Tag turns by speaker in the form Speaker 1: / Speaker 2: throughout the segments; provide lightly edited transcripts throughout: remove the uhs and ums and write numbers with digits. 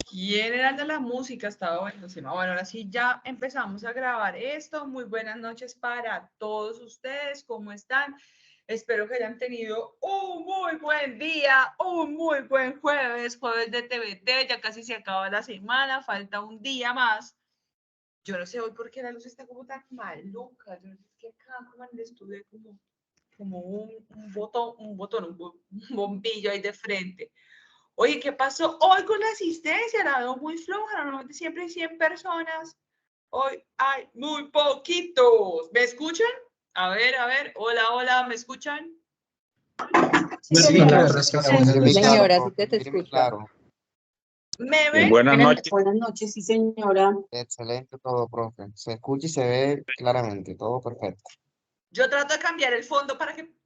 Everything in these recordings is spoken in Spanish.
Speaker 1: ¿Quién era el de la música? Estaba buenísima. Bueno, ahora sí ya empezamos a grabar esto. Muy buenas noches para todos ustedes. ¿Cómo están? Espero que hayan tenido un muy buen día, un muy buen jueves, jueves de TVT. Ya casi se acaba la semana, falta un día más. Yo no sé hoy por qué la luz está como tan maluca. Yo no sé, es que acá como en el estudio hay como un bombillo ahí de frente. Oye, ¿qué pasó hoy con la asistencia? La veo muy floja. Normalmente siempre hay 100 personas. Hoy hay muy poquitos. ¿Me escuchan? A ver. Hola, hola, ¿me escuchan?
Speaker 2: Sí,
Speaker 3: señora.
Speaker 2: Sí, señora, sí te escucho.
Speaker 3: Claro.
Speaker 1: ¿Me ven?
Speaker 4: Buenas noches.
Speaker 2: Buenas noches, sí, señora.
Speaker 3: Excelente todo, profe. Se escucha y se ve claramente, todo perfecto.
Speaker 1: Yo trato de cambiar el fondo para que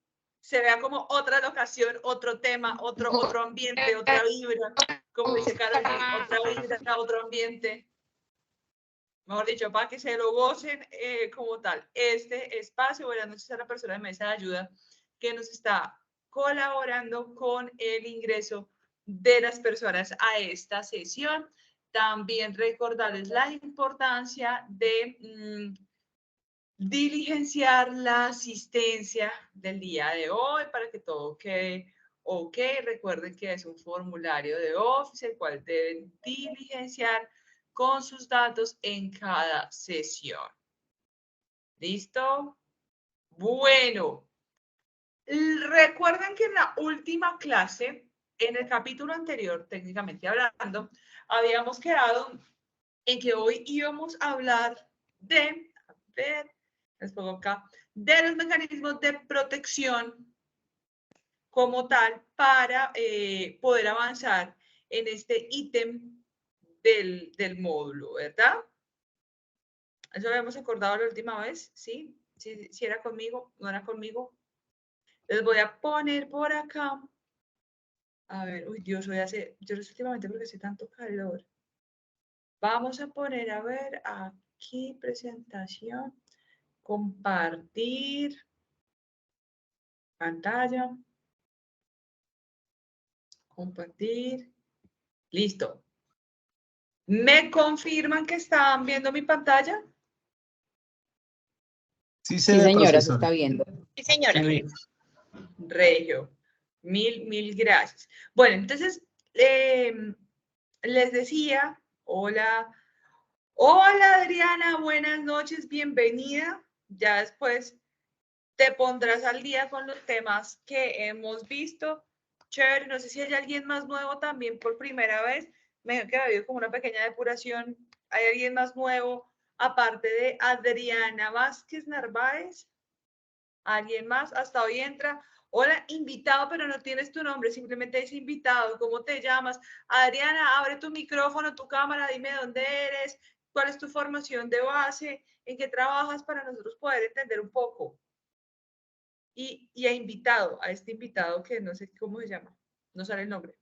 Speaker 1: se vea como otra locación, otro tema, otro ambiente, otra vibra. Como dice Karol G, otra vibra, otro ambiente. Mejor dicho, para que se lo gocen como tal. Este espacio, buenas noches a la persona de mesa de ayuda que nos está colaborando con el ingreso de las personas a esta sesión. También recordarles la importancia de diligenciar la asistencia del día de hoy para que todo quede ok. Recuerden que es un formulario de Office, el cual deben diligenciar con sus datos en cada sesión. ¿Listo? Bueno, recuerden que en la última clase, en el capítulo anterior, técnicamente hablando, habíamos quedado en que hoy íbamos a hablar de, a ver, les pongo acá, de los mecanismos de protección como tal para poder avanzar en este ítem del módulo, ¿verdad? Eso lo habíamos acordado la última vez, ¿sí? Si era conmigo, no era conmigo. Les voy a poner por acá. A ver, uy, Dios, yo no sé últimamente porque hace tanto calor. Vamos a poner, a ver, aquí presentación, compartir pantalla, compartir, listo. ¿Me confirman que están viendo mi pantalla?
Speaker 4: Sí,
Speaker 2: Sí, señora, se
Speaker 4: profesor.
Speaker 2: está viendo.
Speaker 1: Sí, señora. Regio. Mil gracias. Bueno, entonces, les decía, hola, Adriana, buenas noches, bienvenida. Ya después te pondrás al día con los temas que hemos visto. Chévere, no sé si hay alguien más nuevo también por primera vez. Me dijo que ha habido como una pequeña depuración. ¿Hay alguien más nuevo aparte de Adriana Vázquez Narváez? ¿Alguien más? Hasta hoy entra. Hola, invitado, pero no tienes tu nombre, simplemente es invitado. ¿Cómo te llamas? Adriana, abre tu micrófono, tu cámara, dime dónde eres, cuál es tu formación de base, en qué trabajas para nosotros poder entender un poco. Y a invitado, a este invitado que no sé cómo se llama, no sale el nombre.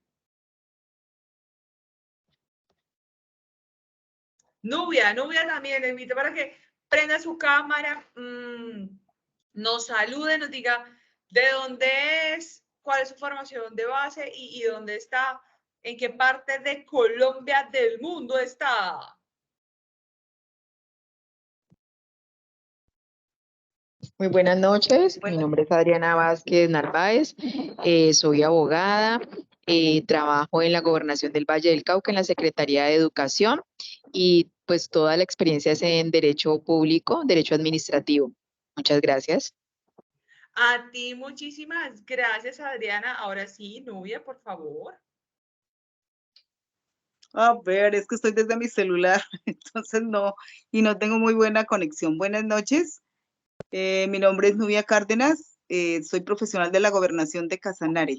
Speaker 1: Nubia también, le invito para que prenda su cámara, nos salude, nos diga de dónde es, cuál es su formación de base y dónde está, en qué parte de Colombia del mundo está.
Speaker 2: Muy buenas noches, mi nombre es Adriana Vázquez Narváez, soy abogada, trabajo en la Gobernación del Valle del Cauca en la Secretaría de Educación y pues toda la experiencia es en Derecho Público, Derecho Administrativo. Muchas gracias.
Speaker 1: A ti muchísimas gracias, Adriana. Ahora sí, Nubia, por favor.
Speaker 5: A ver, es que estoy desde mi celular, entonces no tengo muy buena conexión. Buenas noches, mi nombre es Nubia Cárdenas, soy profesional de la Gobernación de Casanare.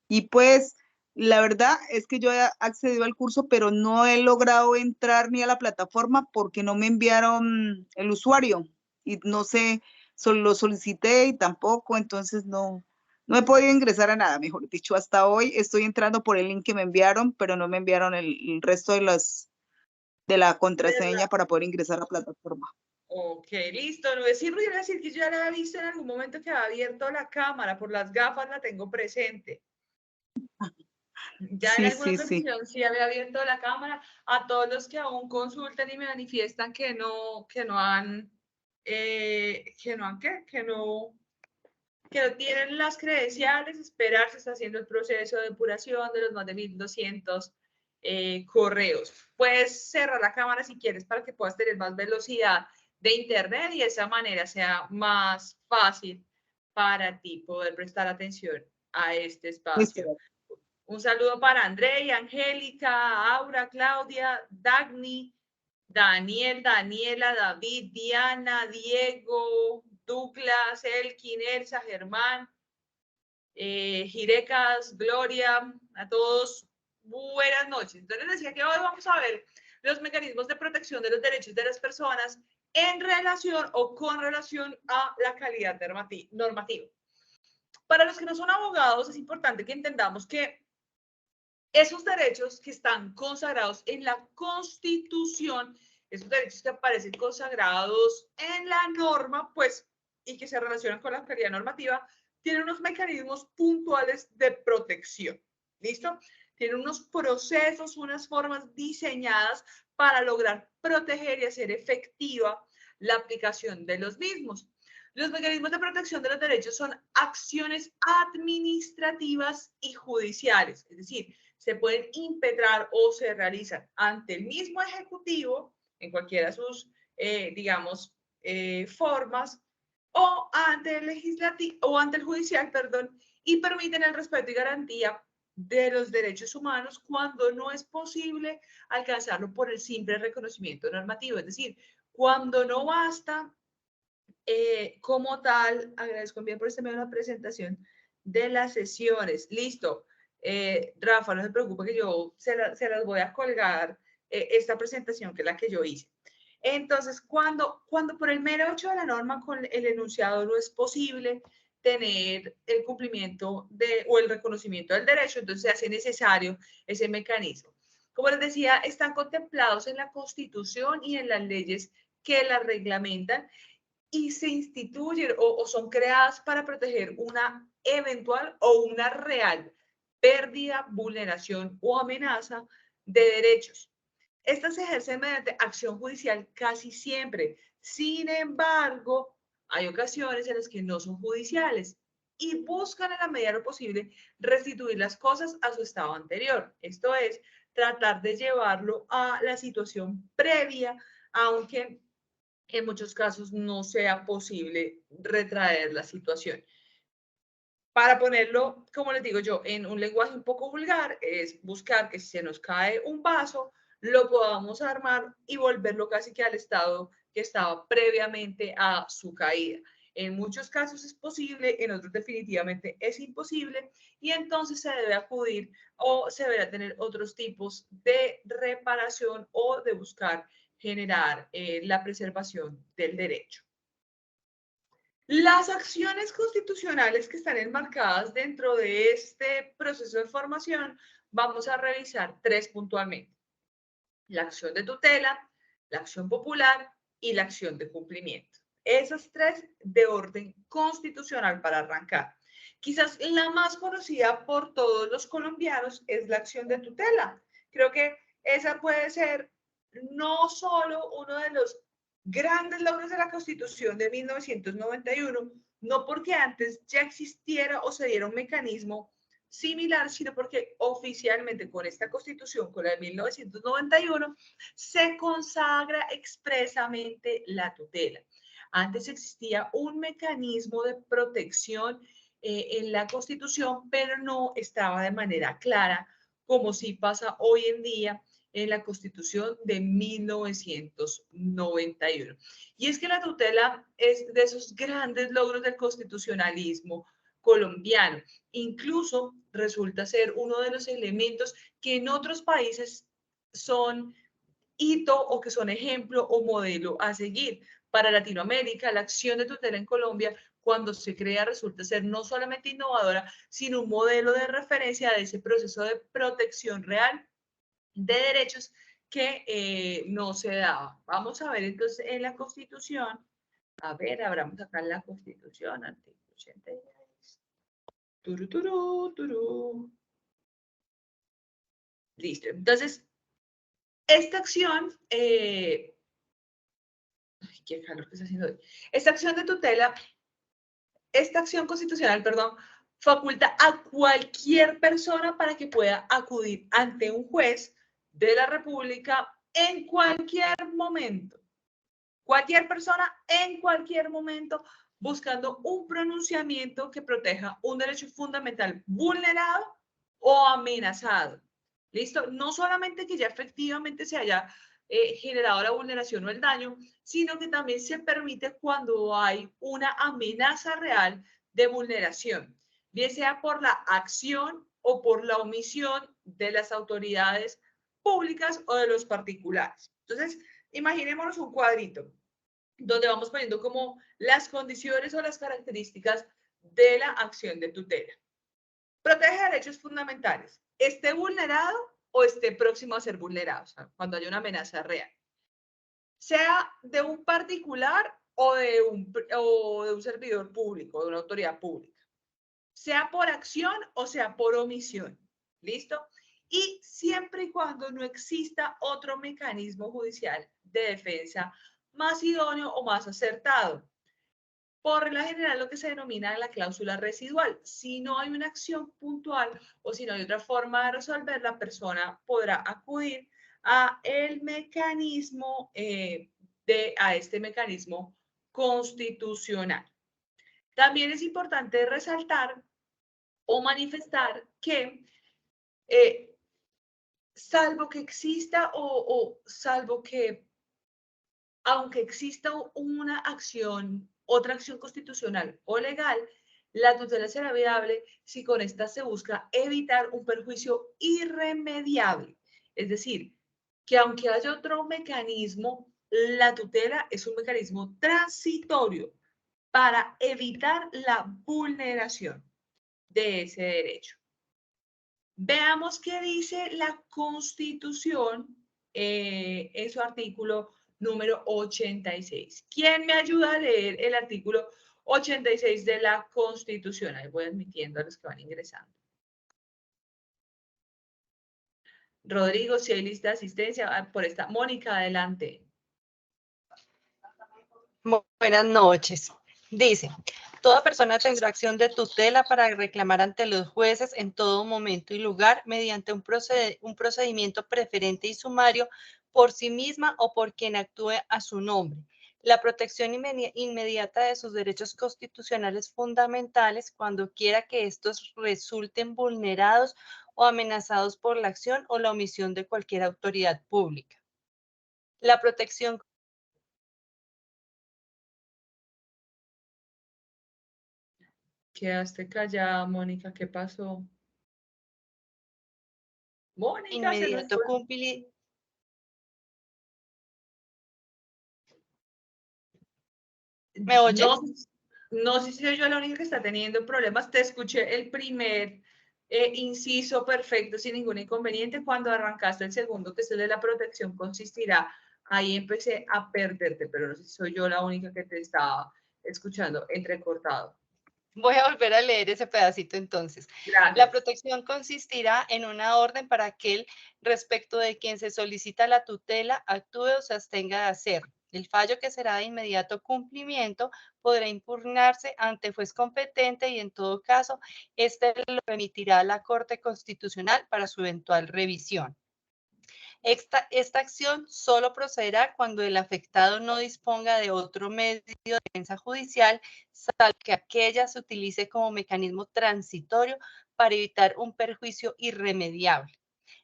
Speaker 5: Y pues, la verdad es que yo he accedido al curso, pero no he logrado entrar ni a la plataforma porque no me enviaron el usuario. Y no sé, lo solicité y tampoco, entonces no he podido ingresar a nada, mejor dicho. Hasta hoy estoy entrando por el link que me enviaron, pero no me enviaron el resto de la contraseña para poder ingresar a la plataforma.
Speaker 1: Ok, listo. No decir, voy a decir que yo ya la había visto en algún momento que había abierto la cámara, por las gafas la tengo presente. Ya en
Speaker 5: Sí,
Speaker 1: alguna
Speaker 5: sí,
Speaker 1: otra
Speaker 5: sí.
Speaker 1: ocasión sí había abierto la cámara a todos los que aún consultan y me manifiestan que no han, ¿qué? Que no tienen las credenciales, esperar, se está haciendo el proceso de depuración de los más de 1.200 correos. Puedes cerrar la cámara si quieres para que puedas tener más velocidad de internet y de esa manera sea más fácil para ti poder prestar atención a este espacio.
Speaker 5: Listo.
Speaker 1: Un saludo para André, Angélica, Aura, Claudia, Dagny, Daniel, Daniela, David, Diana, Diego, Douglas, Elkin, Elsa, Germán, Jirecas, Gloria, a todos, buenas noches. Entonces decía que hoy vamos a ver los mecanismos de protección de los derechos de las personas en relación o con relación a la calidad normativa. Para los que no son abogados, es importante que entendamos que esos derechos que están consagrados en la Constitución, esos derechos que aparecen consagrados en la norma, pues, y que se relacionan con la calidad normativa, tienen unos mecanismos puntuales de protección. ¿Listo? Tienen unos procesos, unas formas diseñadas para lograr proteger y hacer efectiva la aplicación de los mismos. Los mecanismos de protección de los derechos son acciones administrativas y judiciales, es decir, se pueden impetrar o se realizan ante el mismo ejecutivo, en cualquiera de sus, digamos, formas, o ante el legislativo, o ante el judicial, perdón, y permiten el respeto y garantía de los derechos humanos cuando no es posible alcanzarlo por el simple reconocimiento normativo. Es decir, cuando no basta como tal, agradezco bien por este medio la presentación de las sesiones. Listo. Rafa, no se preocupe que yo se las voy a colgar esta presentación que es la que yo hice. Entonces, cuando por el mero hecho de la norma con el enunciado no es posible tener el cumplimiento o el reconocimiento del derecho, entonces se hace necesario ese mecanismo. Como les decía, están contemplados en la Constitución y en las leyes que la reglamentan y se instituyen o son creadas para proteger una eventual o una real pérdida, vulneración o amenaza de derechos. Estas se ejercen mediante acción judicial casi siempre. Sin embargo, hay ocasiones en las que no son judiciales y buscan en la medida de lo posible restituir las cosas a su estado anterior. Esto es, tratar de llevarlo a la situación previa, aunque en muchos casos no sea posible retraer la situación. Para ponerlo, como les digo yo, en un lenguaje un poco vulgar, es buscar que si se nos cae un vaso, lo podamos armar y volverlo casi que al estado que estaba previamente a su caída. En muchos casos es posible, en otros definitivamente es imposible y entonces se debe acudir o se deberá tener otros tipos de reparación o de buscar generar la preservación del derecho. Las acciones constitucionales que están enmarcadas dentro de este proceso de formación, vamos a revisar tres puntualmente. La acción de tutela, la acción popular y la acción de cumplimiento. Esas tres de orden constitucional para arrancar. Quizás la más conocida por todos los colombianos es la acción de tutela. Creo que esa puede ser no solo uno de los grandes logros de la Constitución de 1991, no porque antes ya existiera o se diera un mecanismo similar, sino porque oficialmente con esta Constitución, con la de 1991, se consagra expresamente la tutela. Antes existía un mecanismo de protección en la Constitución, pero no estaba de manera clara, como sí pasa hoy en día en la Constitución de 1991. Y es que la tutela es de esos grandes logros del constitucionalismo colombiano. Incluso resulta ser uno de los elementos que en otros países son hito o que son ejemplo o modelo a seguir. Para Latinoamérica, la acción de tutela en Colombia, cuando se crea, resulta ser no solamente innovadora, sino un modelo de referencia de ese proceso de protección real de derechos que no se daba. Vamos a ver entonces en la Constitución, a ver, abramos acá la Constitución, artículo 86. Turú, turú, turú. Listo. Entonces, esta acción, ay, qué calor que está haciendo hoy. Esta acción de tutela, esta acción constitucional, perdón, faculta a cualquier persona para que pueda acudir ante un juez de la República en cualquier momento. Cualquier persona en cualquier momento buscando un pronunciamiento que proteja un derecho fundamental vulnerado o amenazado. ¿Listo? No solamente que ya efectivamente se haya generado la vulneración o el daño, sino que también se permite cuando hay una amenaza real de vulneración, bien sea por la acción o por la omisión de las autoridades públicas o de los particulares. Entonces, imaginémonos un cuadrito donde vamos poniendo como las condiciones o las características de la acción de tutela. Protege derechos fundamentales, esté vulnerado o esté próximo a ser vulnerado, o sea, cuando hay una amenaza real. Sea de un particular o de un servidor público, de una autoridad pública. Sea por acción o sea por omisión. ¿Listo? Y siempre y cuando no exista otro mecanismo judicial de defensa más idóneo o más acertado. Por regla general, lo que se denomina la cláusula residual. Si no hay una acción puntual o si no hay otra forma de resolver, la persona podrá acudir a el mecanismo, a este mecanismo constitucional. También es importante resaltar o manifestar que salvo que exista salvo que aunque exista una acción, otra acción constitucional o legal, la tutela será viable si con esta se busca evitar un perjuicio irremediable. Es decir, que aunque haya otro mecanismo, la tutela es un mecanismo transitorio para evitar la vulneración de ese derecho. Veamos qué dice la Constitución en su artículo número 86. ¿Quién me ayuda a leer el artículo 86 de la Constitución? Ahí voy admitiendo a los que van ingresando. Rodrigo, si hay lista de asistencia, por esta. Mónica, adelante.
Speaker 4: Buenas noches. Dice, toda persona tendrá acción de tutela para reclamar ante los jueces en todo momento y lugar mediante un procedimiento preferente y sumario por sí misma o por quien actúe a su nombre. La protección inmediata de sus derechos constitucionales fundamentales cuando quiera que estos resulten vulnerados o amenazados por la acción o la omisión de cualquier autoridad pública. La protección
Speaker 1: Quedaste callada, Mónica, ¿qué pasó? Mónica, se nos
Speaker 4: inmediato
Speaker 1: fue.
Speaker 4: cumplimiento. ¿Me oye?
Speaker 1: No sé si soy yo la única que está teniendo problemas. Te escuché el primer inciso perfecto sin ningún inconveniente. Cuando arrancaste el segundo, que es el de la protección, consistirá. Ahí empecé a perderte, pero no sé si soy yo la única que te estaba escuchando entrecortado.
Speaker 4: Voy a volver a leer ese pedacito entonces.
Speaker 1: Gracias.
Speaker 4: La protección consistirá en una orden para aquel respecto de quien se solicita la tutela actúe o se abstenga de hacer. El fallo, que será de inmediato cumplimiento, podrá impugnarse ante juez competente y en todo caso, este lo remitirá a la Corte Constitucional para su eventual revisión. Esta acción solo procederá cuando el afectado no disponga de otro medio de defensa judicial, salvo que aquella se utilice como mecanismo transitorio para evitar un perjuicio irremediable.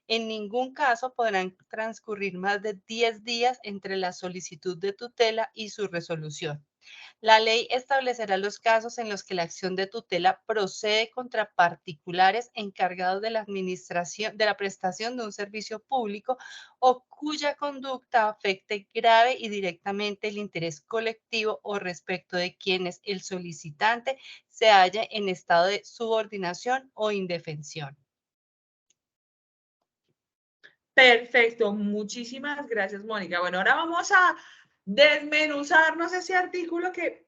Speaker 4: En ningún caso podrán transcurrir más de 10 días entre la solicitud de tutela y su resolución. La ley establecerá los casos en los que la acción de tutela procede contra particulares encargados de la administración, de la prestación de un servicio público o cuya conducta afecte grave y directamente el interés colectivo o respecto de quienes el solicitante se halle en estado de subordinación o indefensión.
Speaker 1: Perfecto, muchísimas gracias, Mónica. Bueno, ahora vamos a desmenuzarnos ese artículo que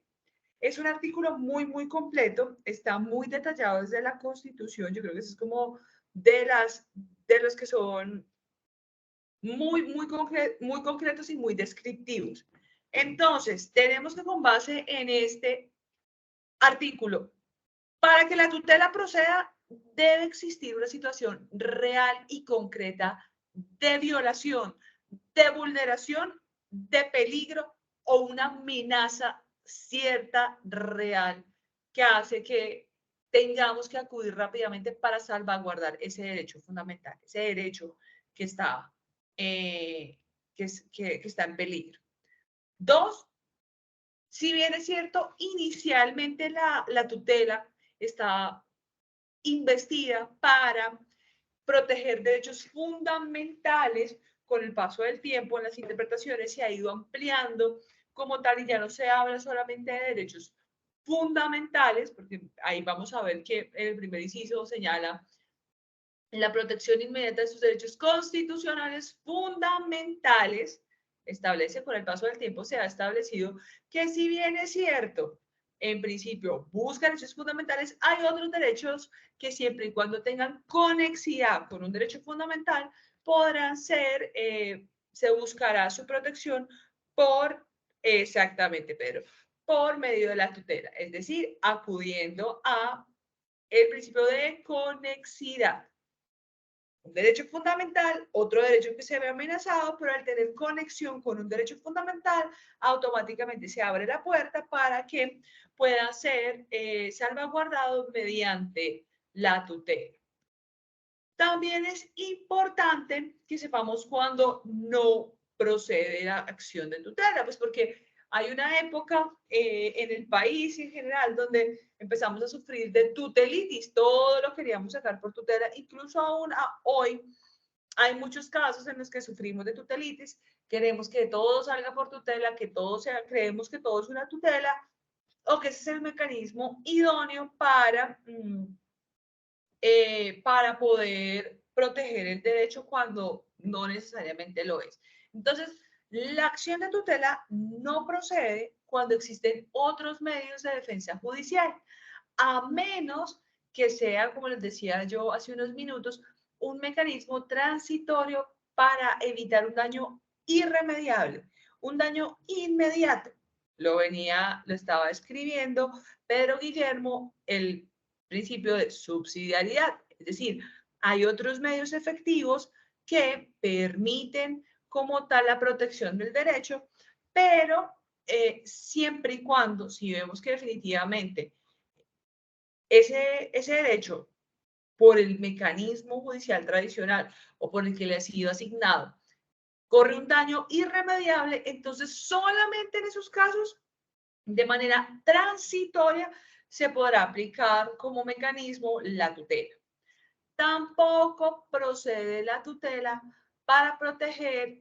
Speaker 1: es un artículo muy, muy completo, está muy detallado desde la Constitución. Yo creo que eso es como de las de los que son muy concretos y muy descriptivos. Entonces, tenemos que con base en este artículo, para que la tutela proceda, debe existir una situación real y concreta de violación, de vulneración, de peligro o una amenaza cierta, real, que hace que tengamos que acudir rápidamente para salvaguardar ese derecho fundamental, ese derecho que está, que está en peligro. Dos, si bien es cierto, inicialmente la tutela está investida para proteger derechos fundamentales, con el paso del tiempo en las interpretaciones se ha ido ampliando como tal y ya no se habla solamente de derechos fundamentales, porque ahí vamos a ver que el primer inciso señala la protección inmediata de sus derechos constitucionales fundamentales. Establece con el paso del tiempo, se ha establecido que si bien es cierto, en principio busca derechos fundamentales, hay otros derechos que siempre y cuando tengan conexidad con un derecho fundamental, podrán ser, se buscará su protección por, exactamente, Pedro, por medio de la tutela, es decir, acudiendo a el principio de conexidad. Un derecho fundamental, otro derecho que se ve amenazado, pero al tener conexión con un derecho fundamental, automáticamente se abre la puerta para que pueda ser salvaguardado mediante la tutela. También es importante que sepamos cuando no procede la acción de tutela, pues porque hay una época en el país en general donde empezamos a sufrir de tutelitis, todo lo queríamos sacar por tutela, incluso aún hoy hay muchos casos en los que sufrimos de tutelitis, queremos que todo salga por tutela, que todo sea, creemos que todo es una tutela, o que ese es el mecanismo idóneo para poder proteger el derecho cuando no necesariamente lo es. Entonces, la acción de tutela no procede cuando existen otros medios de defensa judicial, a menos que sea, como les decía yo hace unos minutos, un mecanismo transitorio para evitar un daño irremediable, un daño inmediato. Lo estaba escribiendo Pedro Guillermo, el principio de subsidiariedad, es decir, hay otros medios efectivos que permiten como tal la protección del derecho, pero siempre y cuando, si vemos que definitivamente ese derecho por el mecanismo judicial tradicional o por el que le ha sido asignado corre un daño irremediable, entonces solamente en esos casos, de manera transitoria, se podrá aplicar como mecanismo la tutela. Tampoco procede la tutela para proteger,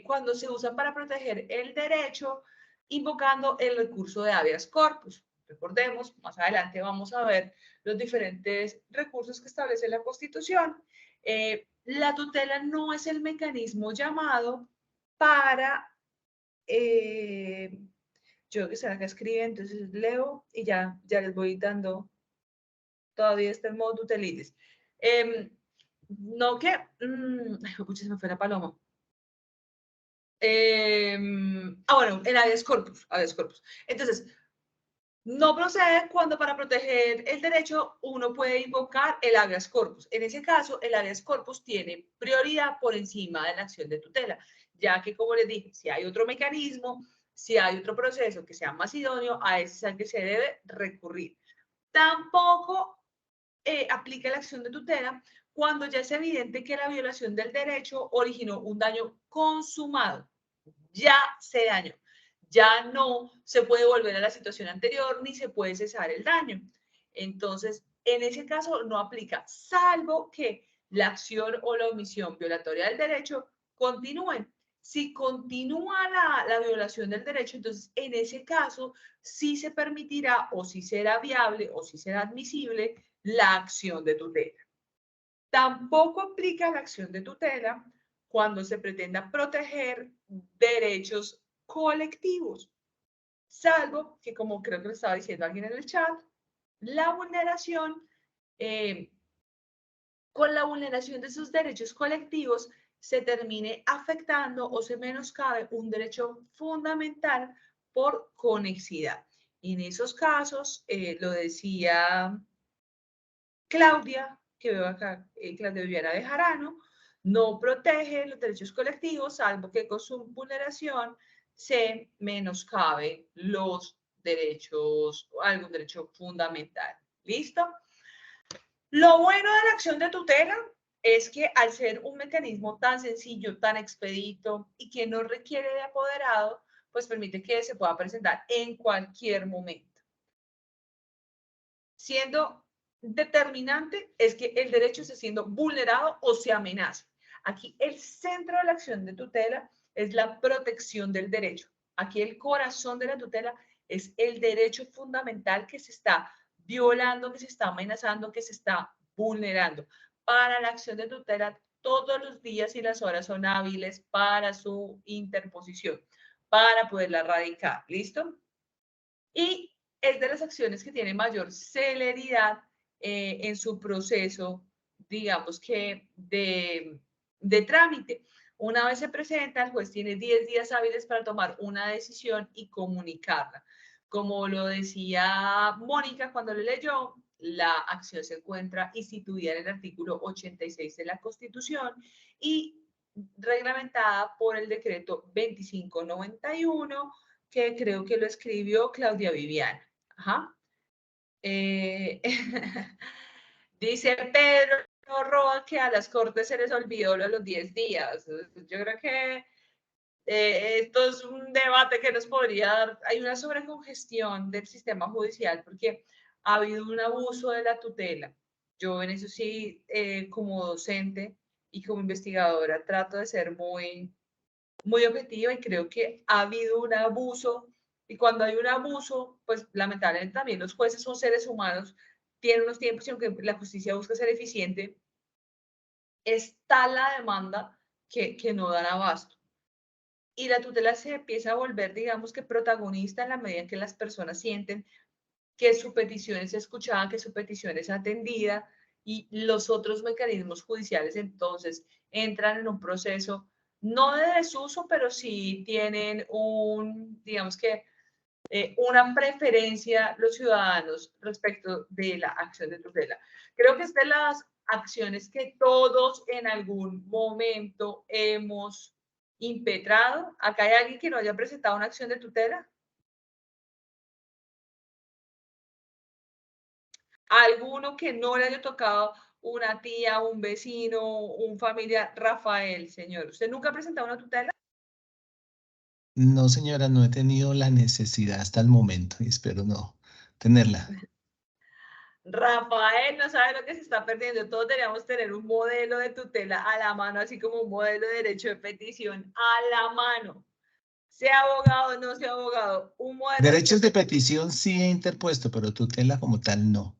Speaker 1: cuando se usa para proteger el derecho, invocando el recurso de habeas corpus. Recordemos, más adelante vamos a ver los diferentes recursos que establece la Constitución. La tutela no es el mecanismo llamado para, yo que sé, acá escribe, entonces leo y ya les voy dando, todavía está en modo tutelitis. No que, se me fue la paloma. Bueno, el habeas corpus, habeas corpus. Entonces, no procede cuando para proteger el derecho uno puede invocar el habeas corpus. En ese caso, el habeas corpus tiene prioridad por encima de la acción de tutela, ya que, como les dije, si hay otro mecanismo, si hay otro proceso que sea más idóneo, a ese es al que se debe recurrir. Tampoco aplica la acción de tutela cuando ya es evidente que la violación del derecho originó un daño consumado. Ya se dañó. Ya no se puede volver a la situación anterior ni se puede cesar el daño. Entonces, en ese caso no aplica, salvo que la acción o la omisión violatoria del derecho continúen. Si continúa la violación del derecho, entonces en ese caso sí se permitirá o sí será viable o sí será admisible la acción de tutela. Tampoco aplica la acción de tutela cuando se pretenda proteger derechos colectivos, salvo que, como creo que lo estaba diciendo alguien en el chat, la vulneración con la vulneración de sus derechos colectivos se termine afectando o se menoscabe un derecho fundamental por conexidad. En esos casos, lo decía Claudia, que veo acá, Claudia Viviana Bejarano, no protege los derechos colectivos, salvo que con su vulneración se menoscabe los derechos, algún derecho fundamental. ¿Listo? Lo bueno de la acción de tutela es que al ser un mecanismo tan sencillo, tan expedito y que no requiere de apoderado, pues permite que se pueda presentar en cualquier momento. Siendo determinante es que el derecho esté siendo vulnerado o se amenaza. Aquí el centro de la acción de tutela es la protección del derecho. Aquí el corazón de la tutela es el derecho fundamental que se está violando, que se está amenazando, que se está vulnerando. Para la acción de tutela, todos los días y las horas son hábiles para su interposición, para poderla erradicar. ¿Listo? Y es de las acciones que tienen mayor celeridad en su proceso, digamos que de trámite. Una vez se presenta, el juez tiene 10 días hábiles para tomar una decisión y comunicarla. Como lo decía Mónica cuando le leyó, la acción se encuentra instituida en el artículo 86 de la Constitución y reglamentada por el decreto 2591, que creo que lo escribió Claudia Viviana. Ajá. Dice Pedro Roa que a las cortes se les olvidó lo de los 10 días. Yo creo que esto es un debate que nos podría dar. Hay una sobrecongestión del sistema judicial porque ha habido un abuso de la tutela. Yo en eso sí, como docente y como investigadora, trato de ser muy objetiva y creo que ha habido un abuso y cuando hay un abuso, pues lamentablemente también los jueces son seres humanos, tienen unos tiempos y aunque la justicia busca ser eficiente, está la demanda que no dan abasto. Y la tutela se empieza a volver, digamos que protagonista en la medida en que las personas sienten que su petición es escuchada, que su petición es atendida y los otros mecanismos judiciales entonces entran en un proceso no de desuso, pero sí tienen digamos que una preferencia los ciudadanos respecto de la acción de tutela. Creo que es de las acciones que todos en algún momento hemos impetrado. ¿Acá hay alguien que no haya presentado una acción de tutela? Alguno que no le haya tocado una tía, un vecino, un familiar. Rafael, señor, ¿usted nunca ha presentado una tutela?
Speaker 6: No, señora, no he tenido la necesidad hasta el momento y espero no tenerla.
Speaker 1: Rafael no sabe lo que se está perdiendo. Todos deberíamos tener un modelo de tutela a la mano, así como un modelo de derecho de petición a la mano. Sea abogado o no sea abogado, un modelo
Speaker 6: Derechos de petición sí he interpuesto, pero tutela como tal no.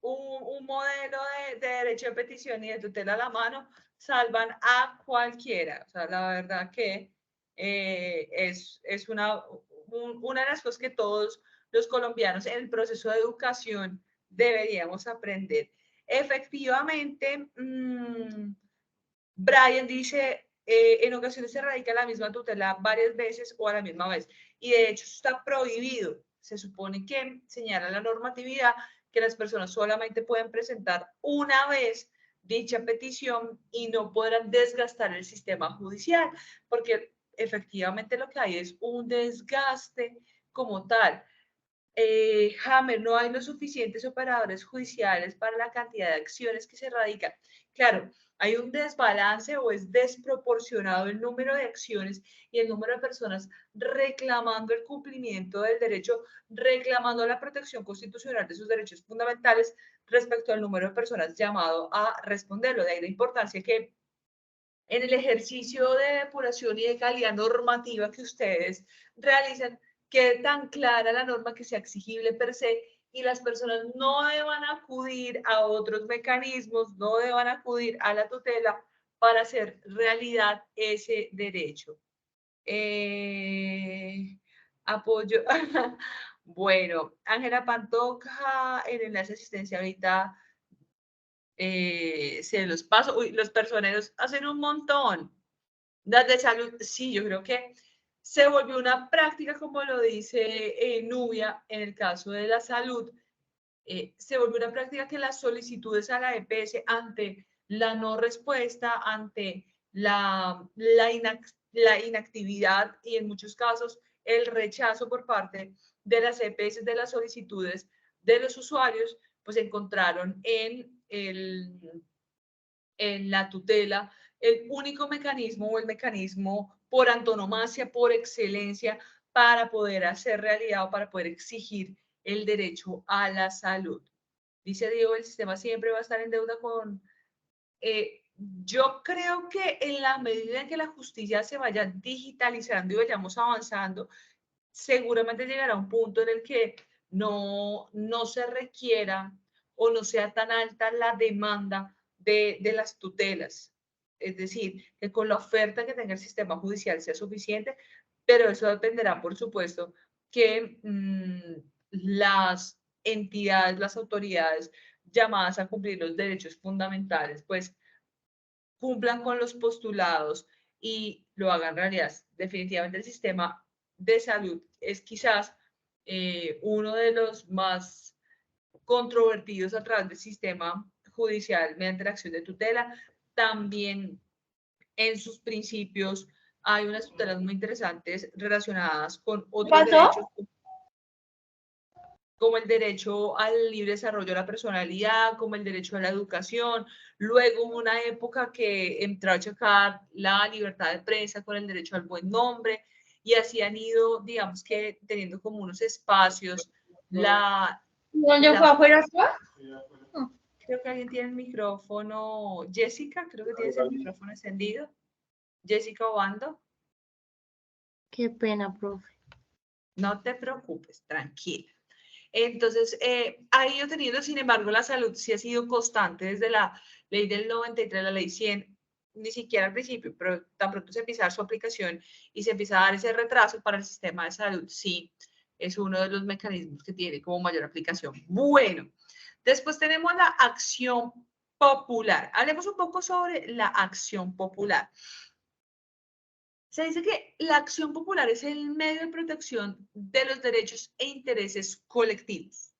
Speaker 1: un modelo de derecho de petición y de tutela a la mano salvan a cualquiera. O sea, la verdad que es una de las cosas que todos los colombianos en el proceso de educación deberíamos aprender. Efectivamente, Brian dice, en ocasiones se radica la misma tutela varias veces o a la misma vez. Y de hecho está prohibido. Se supone que señala la normatividad que las personas solamente pueden presentar una vez dicha petición y no podrán desgastar el sistema judicial, porque efectivamente lo que hay es un desgaste como tal. Hammer, no hay los suficientes operadores judiciales para la cantidad de acciones que se radican. Claro, hay un desbalance o es desproporcionado el número de acciones y el número de personas reclamando el cumplimiento del derecho, reclamando la protección constitucional de sus derechos fundamentales respecto al número de personas llamado a responderlo. De ahí la importancia que en el ejercicio de depuración y de calidad normativa que ustedes realizan, quede tan clara la norma que sea exigible per se y las personas no deban acudir a otros mecanismos, no deban acudir a la tutela para hacer realidad ese derecho. Apoyo. Bueno, Ángela Pantoja, el enlace de asistencia ahorita se los paso. Uy, los personeros hacen un montón. Las de salud, sí, yo creo que se volvió una práctica, como lo dice Nubia, en el caso de la salud, se volvió una práctica que las solicitudes a la EPS ante la no respuesta, ante la inactividad y en muchos casos el rechazo por parte de las EPS de las solicitudes de los usuarios, pues encontraron en la tutela el único mecanismo o el mecanismo por antonomasia, por excelencia, para poder hacer realidad o para poder exigir el derecho a la salud. Dice Diego, el sistema siempre va a estar en deuda con... yo creo que en la medida en que la justicia se vaya digitalizando y vayamos avanzando, seguramente llegará un punto en el que no se requiera o no sea tan alta la demanda de las tutelas. Es decir, que con la oferta que tenga el sistema judicial sea suficiente, pero eso dependerá, por supuesto, que las entidades, las autoridades llamadas a cumplir los derechos fundamentales, pues cumplan con los postulados y lo hagan realidad. Definitivamente el sistema de salud es quizás uno de los más controvertidos a través del sistema judicial mediante la acción de tutela. También en sus principios hay unas tutelas muy interesantes relacionadas con otros derechos, como el derecho al libre desarrollo de la personalidad, como el derecho a la educación. Luego hubo una época que entró a chocar la libertad de prensa con el derecho al buen nombre, y así han ido, digamos que, teniendo como unos espacios.
Speaker 7: ¿Dónde fue afuera?
Speaker 1: Creo que alguien tiene el micrófono. Jessica, creo que tienes el micrófono encendido. Jessica Obando.
Speaker 7: Qué pena, profe.
Speaker 1: No te preocupes, tranquila. Entonces, ha ido teniendo, sin embargo, la salud sí ha sido constante desde la ley del 93, la ley 100, ni siquiera al principio, pero tan pronto se empieza a dar su aplicación y se empieza a dar ese retraso para el sistema de salud, sí, es uno de los mecanismos que tiene como mayor aplicación. Bueno, después tenemos la acción popular. Hablemos un poco sobre la acción popular. Se dice que la acción popular es el medio de protección de los derechos e intereses colectivos.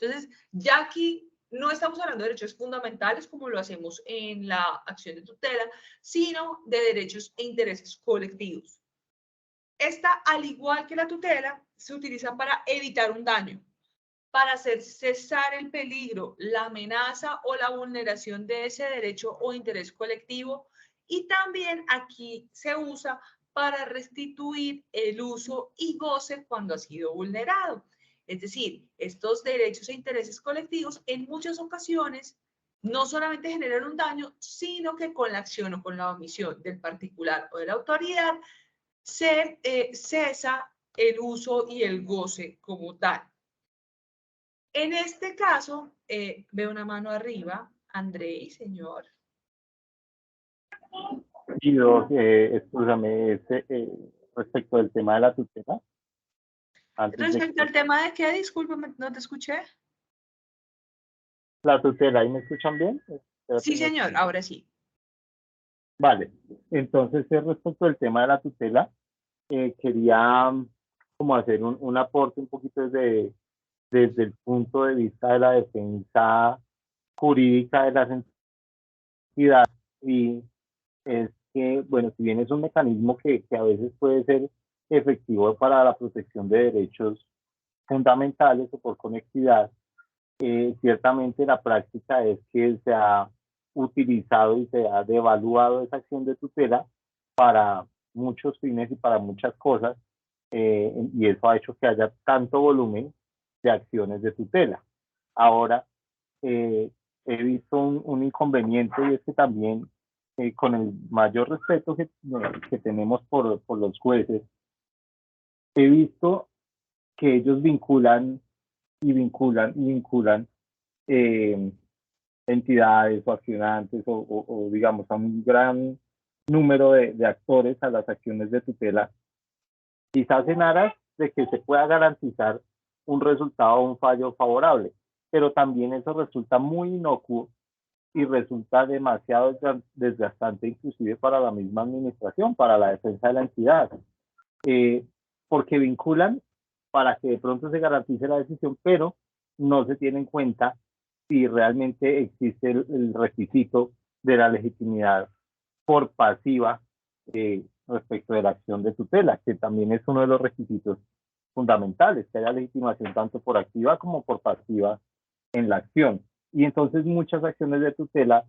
Speaker 1: Entonces, ya aquí no estamos hablando de derechos fundamentales como lo hacemos en la acción de tutela, sino de derechos e intereses colectivos. Esta, al igual que la tutela, se utiliza para evitar un daño, para hacer cesar el peligro, la amenaza o la vulneración de ese derecho o interés colectivo. Y también aquí se usa para restituir el uso y goce cuando ha sido vulnerado. Es decir, estos derechos e intereses colectivos en muchas ocasiones no solamente generan un daño, sino que con la acción o con la omisión del particular o de la autoridad se cesa el uso y el goce como tal. En este caso, veo una mano arriba. Andrei, señor.
Speaker 8: Guido, escúchame, respecto del tema de la tutela.
Speaker 1: Respecto al tema de qué, discúlpame, no te escuché.
Speaker 8: La tutela, ¿ahí me escuchan bien?
Speaker 1: Sí, señor, ahora sí.
Speaker 8: Vale, entonces respecto al tema de la tutela, quería como hacer un aporte un poquito desde el punto de vista de la defensa jurídica de las entidades, y es que, bueno, si bien es un mecanismo que a veces puede ser efectivo para la protección de derechos fundamentales o por conectividad, ciertamente la práctica es que se ha utilizado y se ha devaluado esa acción de tutela para muchos fines y para muchas cosas, y eso ha hecho que haya tanto volumen de acciones de tutela. Ahora, he visto un inconveniente, y es que también, con el mayor respeto que tenemos por los jueces, he visto que ellos vinculan entidades o accionantes o digamos a un gran número de actores a las acciones de tutela, quizás en aras de que se pueda garantizar un resultado o un fallo favorable, pero también eso resulta muy inocuo y resulta demasiado desgastante inclusive para la misma administración, para la defensa de la entidad, porque vinculan para que de pronto se garantice la decisión, pero no se tiene en cuenta si realmente existe el requisito de la legitimidad por pasiva respecto de la acción de tutela, que también es uno de los requisitos fundamentales, que haya legitimación tanto por activa como por pasiva en la acción. Y entonces muchas acciones de tutela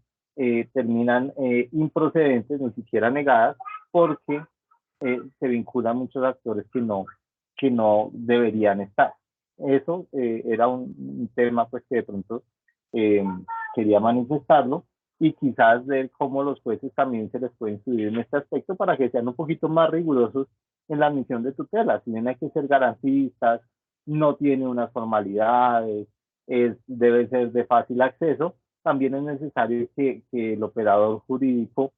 Speaker 8: terminan improcedentes, ni siquiera negadas, porque se vinculan muchos actores que no deberían estar. Eso era un tema pues que de pronto quería manifestarlo, y quizás ver cómo los jueces también se les puede incluir en este aspecto para que sean un poquito más rigurosos en la admisión de tutela. Si bien hay que ser garantistas, no tiene unas formalidades, debe ser de fácil acceso, también es necesario que el operador jurídico,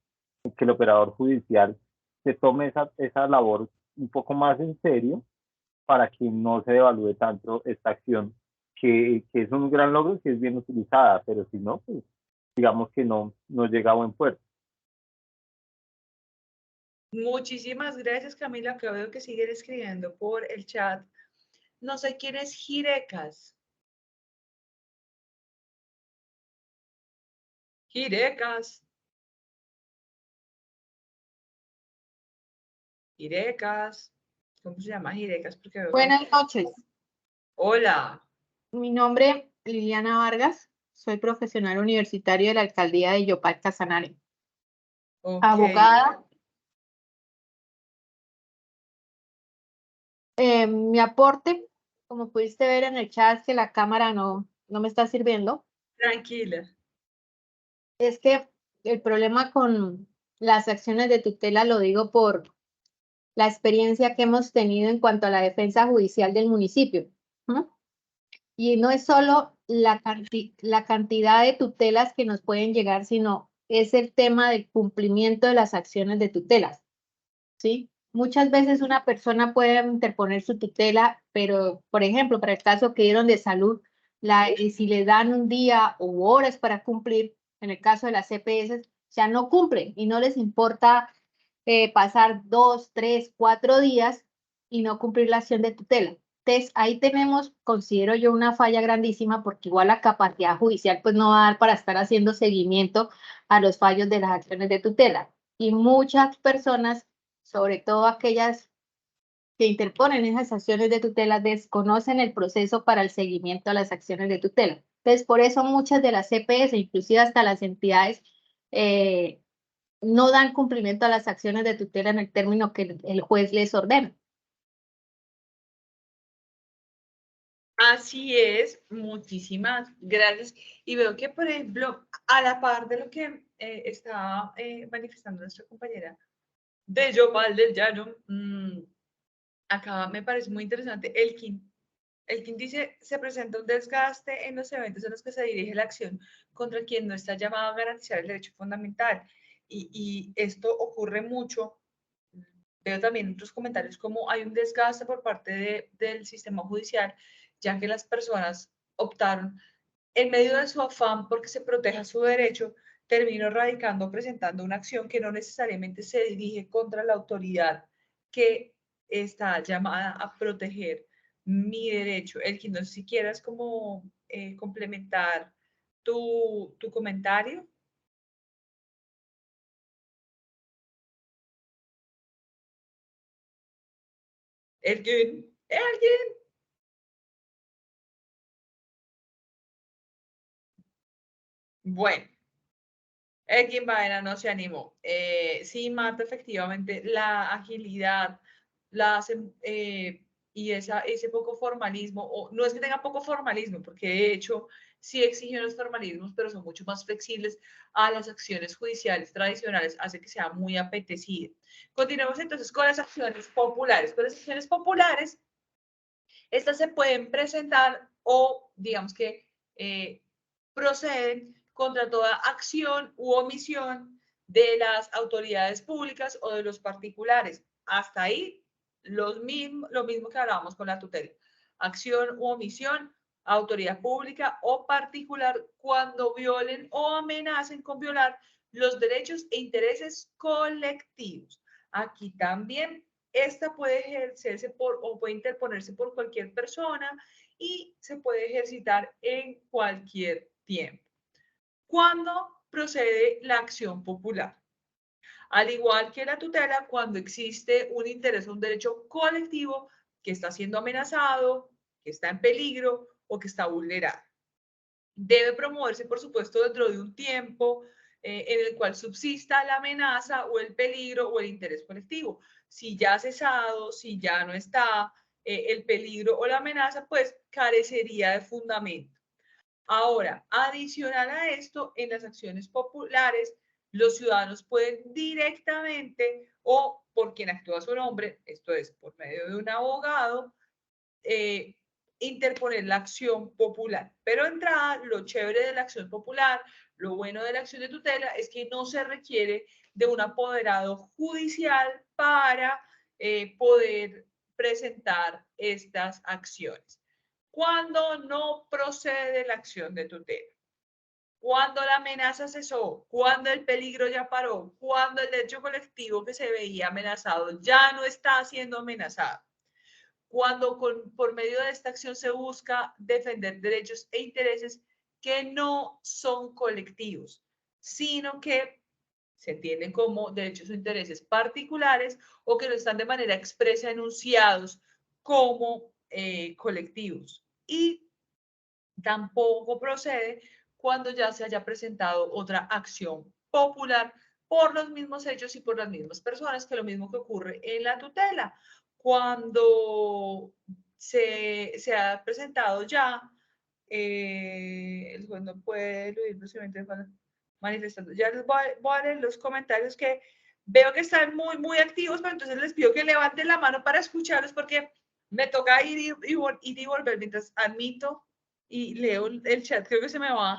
Speaker 8: que el operador judicial se tome esa labor un poco más en serio para que no se devalúe tanto esta acción, que es un gran logro si es bien utilizada, pero si no, pues digamos que no llega a buen puerto.
Speaker 1: Muchísimas gracias, Camila, que veo que siguen escribiendo por el chat. No sé quién es Jirecas. Jirecas. Jirecas. ¿Cómo se llama Jirecas? Porque veo
Speaker 9: Buenas noches.
Speaker 1: Hola.
Speaker 9: Mi nombre es Liliana Vargas. Soy profesional universitario de la alcaldía de Yopal, Casanare.
Speaker 1: Okay.
Speaker 9: Abogada. Mi aporte, como pudiste ver en el chat, es que la cámara no me está sirviendo.
Speaker 1: Tranquila.
Speaker 9: Es que el problema con las acciones de tutela lo digo por la experiencia que hemos tenido en cuanto a la defensa judicial del municipio. Y no es solo la cantidad de tutelas que nos pueden llegar, sino es el tema del cumplimiento de las acciones de tutelas, ¿sí? Muchas veces una persona puede interponer su tutela, pero, por ejemplo, para el caso que dieron de salud, si le dan un día u horas para cumplir, en el caso de las CPS, ya no cumplen y no les importa pasar 2, 3, 4 días y no cumplir la acción de tutela. Entonces, ahí tenemos, considero yo, una falla grandísima, porque igual la capacidad judicial pues no va a dar para estar haciendo seguimiento a los fallos de las acciones de tutela. Y muchas personas, sobre todo aquellas que interponen esas acciones de tutela, desconocen el proceso para el seguimiento a las acciones de tutela. Entonces, por eso muchas de las CPS, inclusive hasta las entidades, no dan cumplimiento a las acciones de tutela en el término que el juez les ordena.
Speaker 1: Así es, muchísimas gracias. Y veo que, por ejemplo, a la par de lo que estaba manifestando nuestra compañera de Yopal del Llano, acá me parece muy interesante Elkin. Elkin dice, se presenta un desgaste en los eventos en los que se dirige la acción contra quien no está llamado a garantizar el derecho fundamental. Y esto ocurre mucho. Veo también otros comentarios como hay un desgaste por parte del sistema judicial, ya que las personas optaron, en medio de su afán porque se proteja su derecho, terminó radicando o presentando una acción que no necesariamente se dirige contra la autoridad que está llamada a proteger mi derecho. Elkin, no sé si quieras como complementar tu comentario. Elkin. Bueno, Elkin Baena no se animó. Sí, Marta, efectivamente, la agilidad y ese poco formalismo, o no es que tenga poco formalismo, porque de hecho sí exigen los formalismos, pero son mucho más flexibles a las acciones judiciales tradicionales, hace que sea muy apetecido. Continuemos entonces con las acciones populares. Con las acciones populares, estas se pueden presentar o digamos que proceden contra toda acción u omisión de las autoridades públicas o de los particulares. Hasta ahí lo mismo que hablábamos con la tutela. Acción u omisión autoridad pública o particular cuando violen o amenacen con violar los derechos e intereses colectivos. Aquí también esta puede ejercerse o puede interponerse por cualquier persona y se puede ejercitar en cualquier tiempo. ¿Cuándo procede la acción popular? Al igual que la tutela, cuando existe un interés o un derecho colectivo que está siendo amenazado, que está en peligro o que está vulnerado. Debe promoverse, por supuesto, dentro de un tiempo en el cual subsista la amenaza o el peligro o el interés colectivo. Si ya ha cesado, si ya no está el peligro o la amenaza, pues carecería de fundamento. Ahora, adicional a esto, en las acciones populares, los ciudadanos pueden directamente o por quien actúa a su nombre, esto es, por medio de un abogado, interponer la acción popular. Pero entrada, lo chévere de la acción popular, lo bueno de la acción de tutela es que no se requiere de un apoderado judicial para poder presentar estas acciones. Cuando no procede la acción de tutela, cuando la amenaza cesó, cuando el peligro ya paró, cuando el derecho colectivo que se veía amenazado ya no está siendo amenazado, cuando por medio de esta acción se busca defender derechos e intereses que no son colectivos, sino que se entienden como derechos o intereses particulares o que no están de manera expresa enunciados como colectivos. Y tampoco procede cuando ya se haya presentado otra acción popular por los mismos hechos y por las mismas personas, que lo mismo que ocurre en la tutela. Cuando se ha presentado ya, el juez no puede eludir procedimientos manifestando. Ya les voy a leer los comentarios que veo que están muy, muy activos, pero entonces les pido que levanten la mano para escucharlos porque me toca ir y volver mientras admito y leo el chat. Creo que se me va.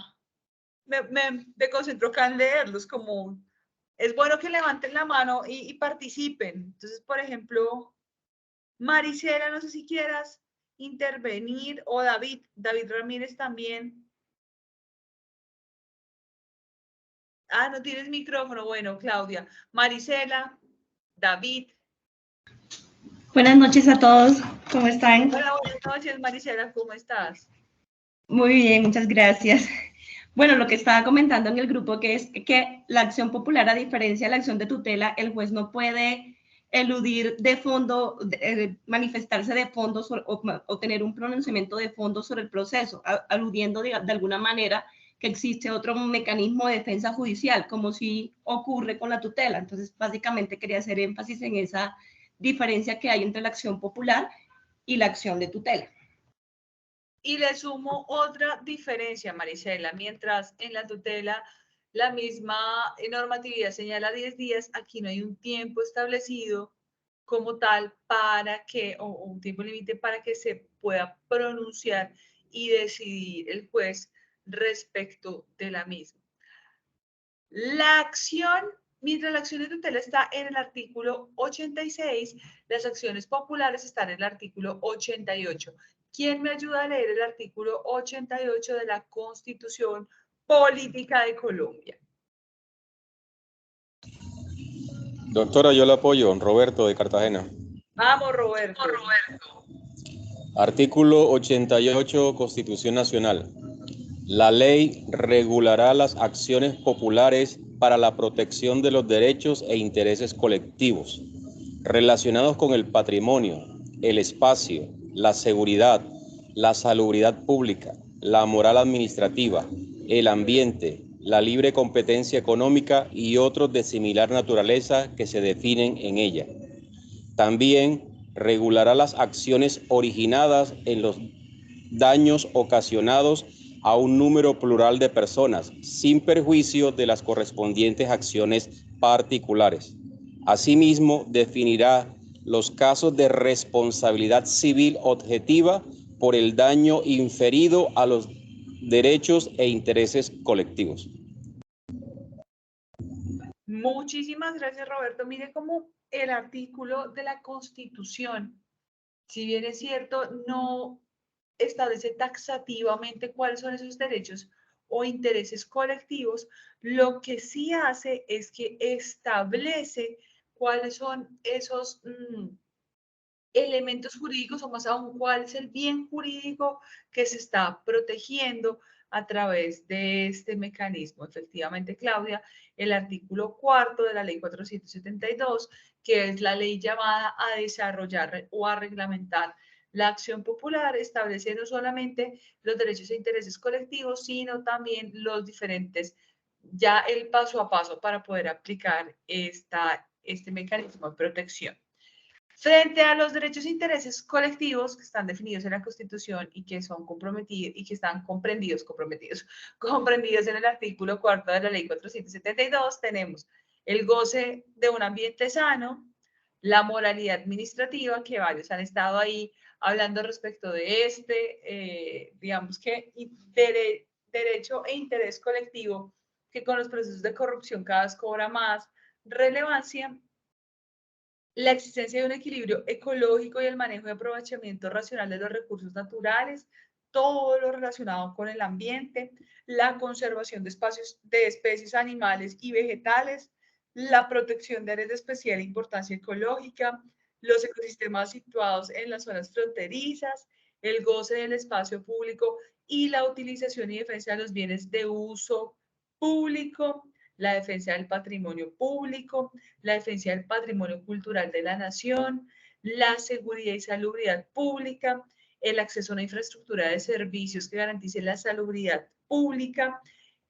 Speaker 1: Me concentro acá en leerlos, como es bueno que levanten la mano y participen. Entonces, por ejemplo, Maricela, no sé si quieras intervenir, o David Ramírez también. Ah, no tienes micrófono. Bueno, Claudia. Maricela, David.
Speaker 10: Buenas noches a todos, ¿cómo están?
Speaker 1: Hola, buenas noches, Maricela, ¿cómo estás?
Speaker 10: Muy bien, muchas gracias. Bueno, lo que estaba comentando en el grupo que es que la acción popular, a diferencia de la acción de tutela, el juez no puede eludir de fondo, manifestarse de fondo o tener un pronunciamiento de fondo sobre el proceso, aludiendo de alguna manera que existe otro mecanismo de defensa judicial, como si ocurre con la tutela. Entonces, básicamente quería hacer énfasis en esa diferencia que hay entre la acción popular y la acción de tutela.
Speaker 1: Y le sumo otra diferencia, Maricela. Mientras en la tutela la misma normatividad señala 10 días, aquí no hay un tiempo establecido como tal para que, o un tiempo límite para que se pueda pronunciar y decidir el juez respecto de la misma. La acción, mientras la acción de tutela está en el artículo 86, las acciones populares están en el artículo 88. ¿Quién me ayuda a leer el artículo 88 de la Constitución Política de Colombia?
Speaker 11: Doctora, yo la apoyo, Roberto de Cartagena.
Speaker 1: Vamos, Roberto.
Speaker 11: Artículo 88, Constitución Nacional. La ley regulará las acciones populares para la protección de los derechos e intereses colectivos relacionados con el patrimonio, el espacio, la seguridad, la salubridad pública, la moral administrativa, el ambiente, la libre competencia económica y otros de similar naturaleza que se definen en ella. También regulará las acciones originadas en los daños ocasionados a un número plural de personas, sin perjuicio de las correspondientes acciones particulares. Asimismo, definirá los casos de responsabilidad civil objetiva por el daño inferido a los derechos e intereses colectivos.
Speaker 1: Muchísimas gracias, Roberto. Mire cómo el artículo de la Constitución, si bien es cierto, no establece taxativamente cuáles son esos derechos o intereses colectivos. Lo que sí hace es que establece cuáles son esos elementos jurídicos, o más aún cuál es el bien jurídico que se está protegiendo a través de este mecanismo. Efectivamente, Claudia, el artículo 4 de la ley 472, que es la ley llamada a desarrollar o a reglamentar la acción popular, establece no solamente los derechos e intereses colectivos, sino también los diferentes, ya el paso a paso para poder aplicar este mecanismo de protección. Frente a los derechos e intereses colectivos que están definidos en la Constitución y que son comprometidos y que están comprendidos en el artículo 4 de la Ley 472, tenemos el goce de un ambiente sano, la moralidad administrativa, que varios han estado ahí hablando respecto de digamos que derecho e interés colectivo, que con los procesos de corrupción cada vez cobra más relevancia. La existencia de un equilibrio ecológico y el manejo y aprovechamiento racional de los recursos naturales, todo lo relacionado con el ambiente, la conservación de espacios de especies animales y vegetales, la protección de áreas de especial importancia ecológica, los ecosistemas situados en las zonas fronterizas, el goce del espacio público y la utilización y defensa de los bienes de uso público, la defensa del patrimonio público, la defensa del patrimonio cultural de la nación, la seguridad y salubridad pública, el acceso a una infraestructura de servicios que garantice la salubridad pública,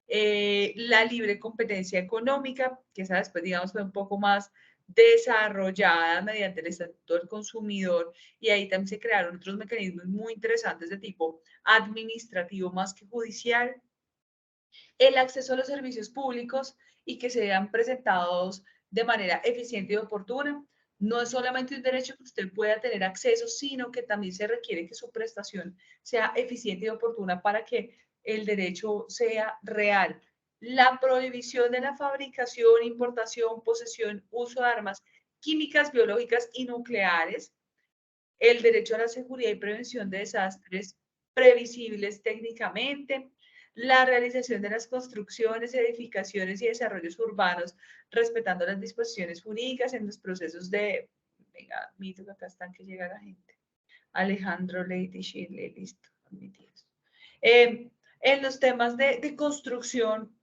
Speaker 1: la libre competencia económica, que esa después, digamos, fue un poco más desarrollada mediante el Estatuto del Consumidor, y ahí también se crearon otros mecanismos muy interesantes de tipo administrativo más que judicial, el acceso a los servicios públicos y que sean presentados de manera eficiente y oportuna. No es solamente un derecho que usted pueda tener acceso, sino que también se requiere que su prestación sea eficiente y oportuna para que el derecho sea real. La prohibición de la fabricación, importación, posesión, uso de armas químicas, biológicas y nucleares. El derecho a la seguridad y prevención de desastres previsibles técnicamente, la realización de las construcciones, edificaciones y desarrollos urbanos, respetando las disposiciones jurídicas en los procesos de... Venga, mito que acá están que llega la gente. Alejandro Lady Shirley, listo, admitidos. En los temas de construcción,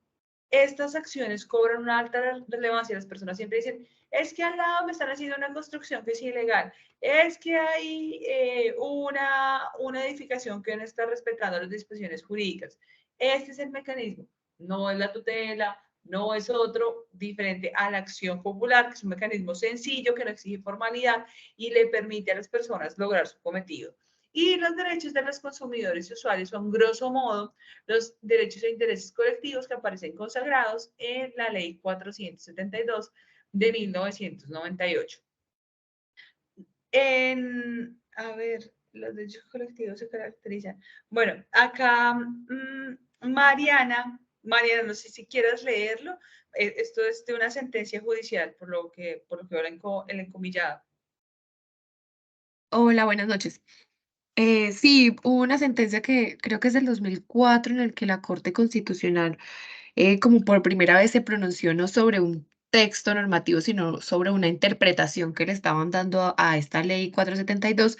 Speaker 1: estas acciones cobran una alta relevancia. Las personas siempre dicen, es que al lado me están haciendo una construcción que es ilegal, es que hay una edificación que no está respetando las disposiciones jurídicas. Este es el mecanismo, no es la tutela, no es otro diferente a la acción popular, que es un mecanismo sencillo, que no exige formalidad y le permite a las personas lograr su cometido. Y los derechos de los consumidores y usuarios son, grosso modo, los derechos e intereses colectivos que aparecen consagrados en la Ley 472 de 1998. A ver, los derechos colectivos se caracterizan. Bueno, acá Mariana, no sé si quieras leerlo. Esto es de una sentencia judicial, por lo que ahora el encomillado.
Speaker 12: Hola, buenas noches. Sí, hubo una sentencia que creo que es del 2004 en el que la Corte Constitucional, como por primera vez se pronunció no sobre un texto normativo, sino sobre una interpretación que le estaban dando a esta ley 472.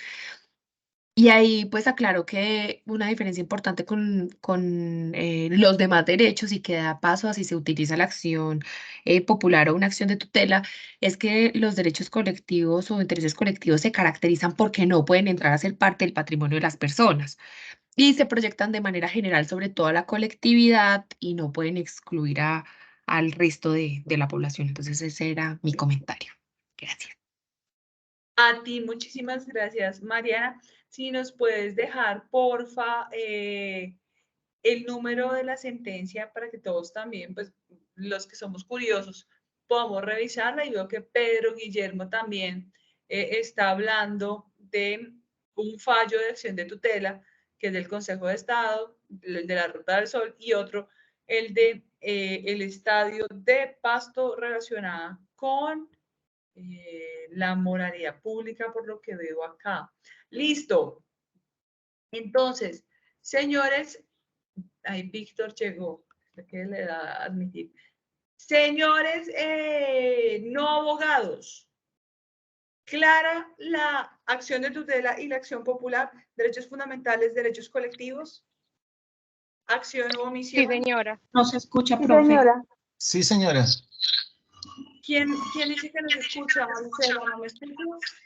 Speaker 12: Y ahí pues aclaró que una diferencia importante con los demás derechos y que da paso a si se utiliza la acción popular o una acción de tutela, es que los derechos colectivos o intereses colectivos se caracterizan porque no pueden entrar a ser parte del patrimonio de las personas y se proyectan de manera general sobre toda la colectividad y no pueden excluir al resto de la población. Entonces ese era mi comentario. Gracias.
Speaker 1: A ti, muchísimas gracias, Mariana. Si nos puedes dejar, porfa, el número de la sentencia para que todos también, pues los que somos curiosos, podamos revisarla. Y veo que Pedro Guillermo también está hablando de un fallo de acción de tutela, que es del Consejo de Estado, el de la Ruta del Sol, y otro, el de el estadio de Pasto relacionada con la moralidad pública, por lo que veo acá. Listo. Entonces, señores, ahí Víctor llegó, que le da a admitir. Señores no abogados, ¿clara la acción de tutela y la acción popular, derechos fundamentales, derechos colectivos, acción o omisión?
Speaker 13: Sí, señora.
Speaker 10: No se escucha,
Speaker 9: Sí,
Speaker 10: profe.
Speaker 9: señora.
Speaker 6: Sí, señora.
Speaker 1: ¿Quién dice que nos escucha? Marcela, ¿no me escuchas?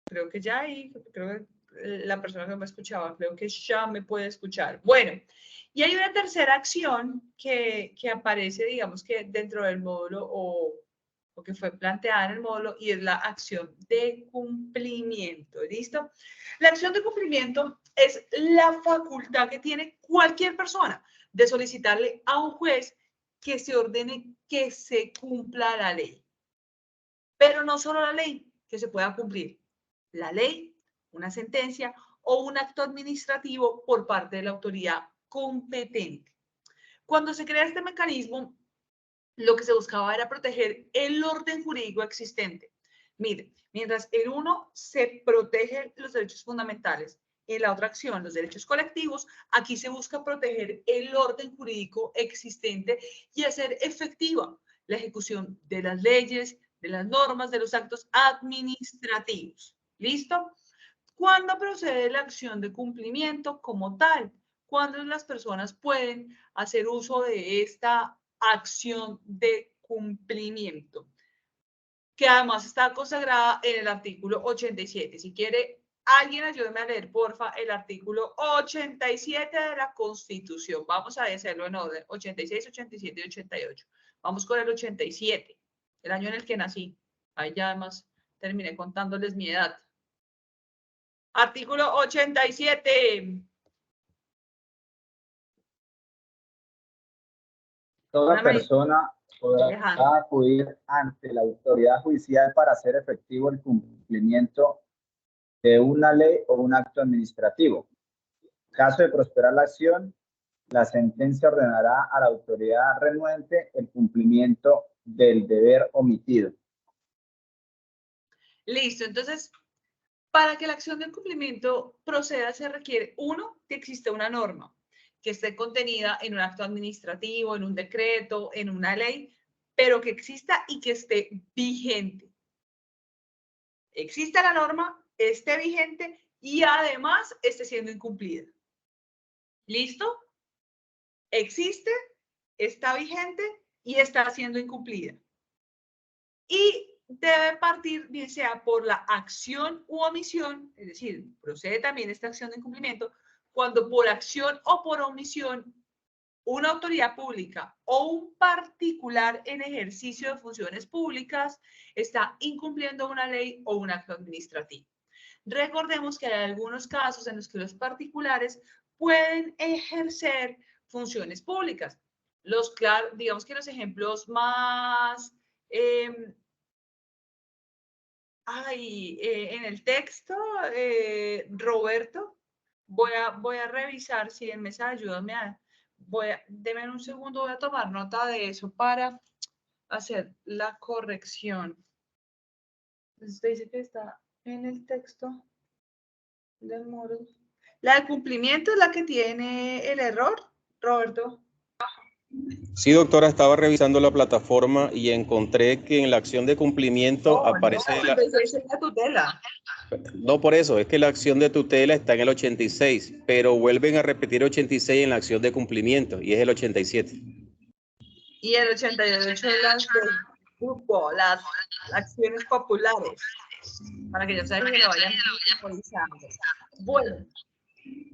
Speaker 1: Creo que ya ahí, creo que la persona que me escuchaba, creo que ya me puede escuchar. Bueno, y hay una tercera acción que aparece, digamos que dentro del módulo o que fue planteada en el módulo, y es la acción de cumplimiento. ¿Listo? La acción de cumplimiento es la facultad que tiene cualquier persona de solicitarle a un juez que se ordene que se cumpla la ley. Pero no solo la ley, que se pueda cumplir. La ley, una sentencia o un acto administrativo por parte de la autoridad competente. Cuando se crea este mecanismo, lo que se buscaba era proteger el orden jurídico existente. Mire, mientras en uno se protegen los derechos fundamentales, en la otra acción, los derechos colectivos, aquí se busca proteger el orden jurídico existente y hacer efectiva la ejecución de las leyes, de las normas, de los actos administrativos. ¿Listo? ¿Cuándo procede la acción de cumplimiento como tal? Cuando las personas pueden hacer uso de esta acción de cumplimiento, que además está consagrada en el artículo 87. Si quiere, alguien ayúdeme a leer, porfa, el artículo 87 de la Constitución. Vamos a hacerlo en orden, 86, 87 y 88. Vamos con el 87, el año en el que nací. Ahí ya además terminé contándoles mi edad. Artículo 87.
Speaker 14: Toda persona podrá acudir ante la autoridad judicial para hacer efectivo el cumplimiento de una ley o un acto administrativo. En caso de prosperar la acción, la sentencia ordenará a la autoridad renuente el cumplimiento del deber omitido.
Speaker 1: Listo, entonces, para que la acción de cumplimiento proceda se requiere, uno, que exista una norma que esté contenida en un acto administrativo, en un decreto, en una ley, pero que exista y que esté vigente. Exista la norma, esté vigente y además esté siendo incumplida. ¿Listo? Existe, está vigente y está siendo incumplida. Y debe partir, bien sea por la acción u omisión, es decir, procede también esta acción de incumplimiento, cuando por acción o por omisión una autoridad pública o un particular en ejercicio de funciones públicas está incumpliendo una ley o un acto administrativo. Recordemos que hay algunos casos en los que los particulares pueden ejercer funciones públicas. Digamos que los ejemplos más... en el texto, Roberto, voy a revisar si en mesa de ayuda denme un segundo, voy a tomar nota de eso para hacer la corrección. Usted dice que está en el texto del módulo. La de cumplimiento es la que tiene el error, Roberto.
Speaker 11: Sí, doctora, estaba revisando la plataforma y encontré que en la acción de cumplimiento aparece
Speaker 1: no, es la tutela.
Speaker 11: No, por eso, es que la acción de tutela está en el 86, pero vuelven a repetir 86 en la acción de cumplimiento y es el 87.
Speaker 1: Y el 88 es las del grupo, las acciones populares, para que ya saben que lo vayan actualizando. Bueno,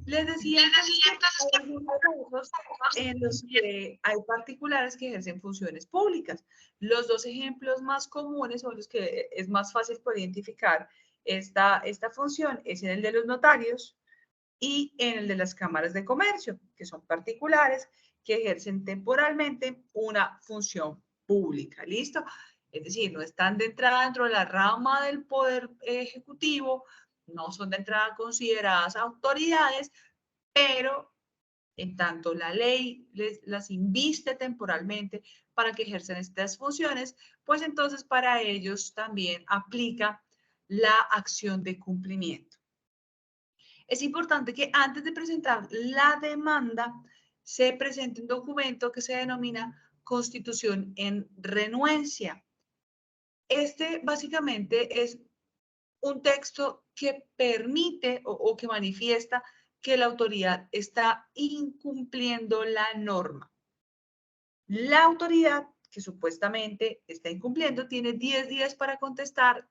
Speaker 1: les decía entonces que hay algunos casos en los que hay particulares que ejercen funciones públicas. Los dos ejemplos más comunes o los que es más fácil por identificar esta función es en el de los notarios y en el de las cámaras de comercio, que son particulares que ejercen temporalmente una función pública. ¿Listo? Es decir, no están de entrada dentro de la rama del poder ejecutivo, no son de entrada consideradas autoridades, pero En tanto, la ley las inviste temporalmente para que ejerzan estas funciones, pues entonces para ellos también aplica la acción de cumplimiento. Es importante que antes de presentar la demanda se presente un documento que se denomina constitución en renuencia. Este básicamente es un texto que permite o que manifiesta que la autoridad está incumpliendo la norma. La autoridad que supuestamente está incumpliendo tiene 10 días para contestar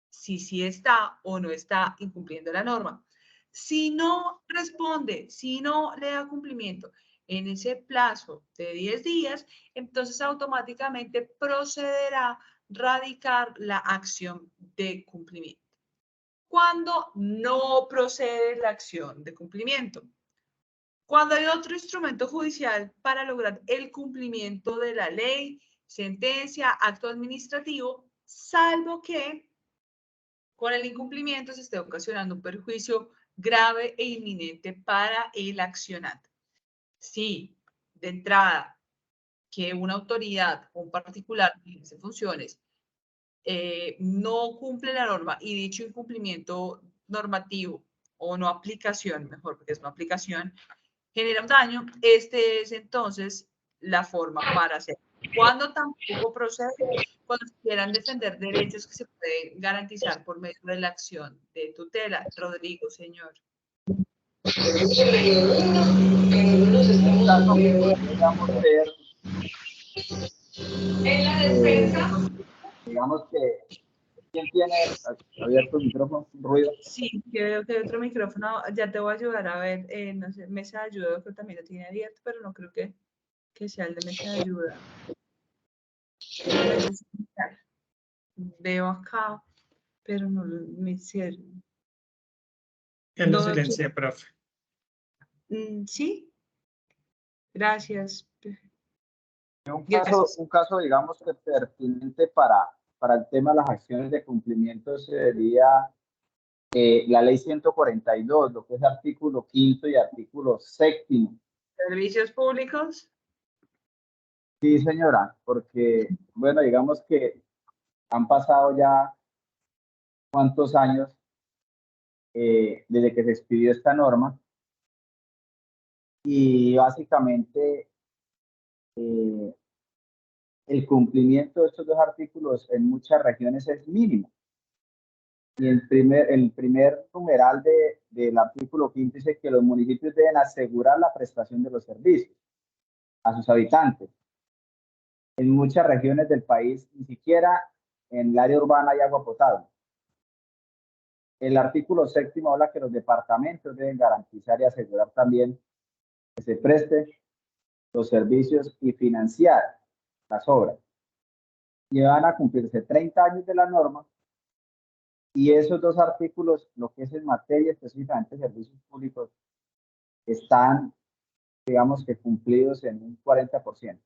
Speaker 1: si sí está o no está incumpliendo la norma. Si no responde, si no le da cumplimiento en ese plazo de 10 días, entonces automáticamente procederá a radicar la acción de cumplimiento. ¿Cuándo no procede la acción de cumplimiento? Cuando hay otro instrumento judicial para lograr el cumplimiento de la ley, sentencia, acto administrativo, salvo que con el incumplimiento se esté ocasionando un perjuicio grave e inminente para el accionante. Si de entrada que una autoridad o un particular que ejerce funciones no cumple la norma y dicho incumplimiento normativo o no aplicación, mejor porque es no aplicación, genera un daño, este es entonces la forma para hacer. Cuando tampoco procede, cuando quieran defender derechos que se pueden garantizar por medio de la acción de tutela. Rodrigo, señor.
Speaker 14: En la defensa. Digamos que, ¿quién tiene abierto el micrófono? ¿Ruido?
Speaker 1: Sí, creo que hay otro micrófono. Ya te voy a ayudar a ver. No sé, mesa de ayuda que también lo tiene abierto, pero no creo que sea el de mesa de ayuda. Veo acá, pero no me cierro.
Speaker 13: Que lo silencie, profe.
Speaker 1: Sí. Gracias.
Speaker 14: Un caso, digamos, que pertinente para el tema de las acciones de cumplimiento sería la ley 142, lo que es artículo 5º y artículo 7º.
Speaker 1: ¿Servicios públicos?
Speaker 14: Sí, señora, porque, bueno, digamos que han pasado ya cuántos años desde que se expidió esta norma y básicamente el cumplimiento de estos dos artículos en muchas regiones es mínimo. Y el primer numeral del artículo 5 dice que los municipios deben asegurar la prestación de los servicios a sus habitantes. En muchas regiones del país, ni siquiera en el área urbana hay agua potable. El artículo 7º habla que los departamentos deben garantizar y asegurar también que se preste los servicios y financiar las obras. Y van a cumplirse 30 años de la norma. Y esos dos artículos, lo que es en materia específicamente de servicios públicos, están, digamos que cumplidos en un 40%.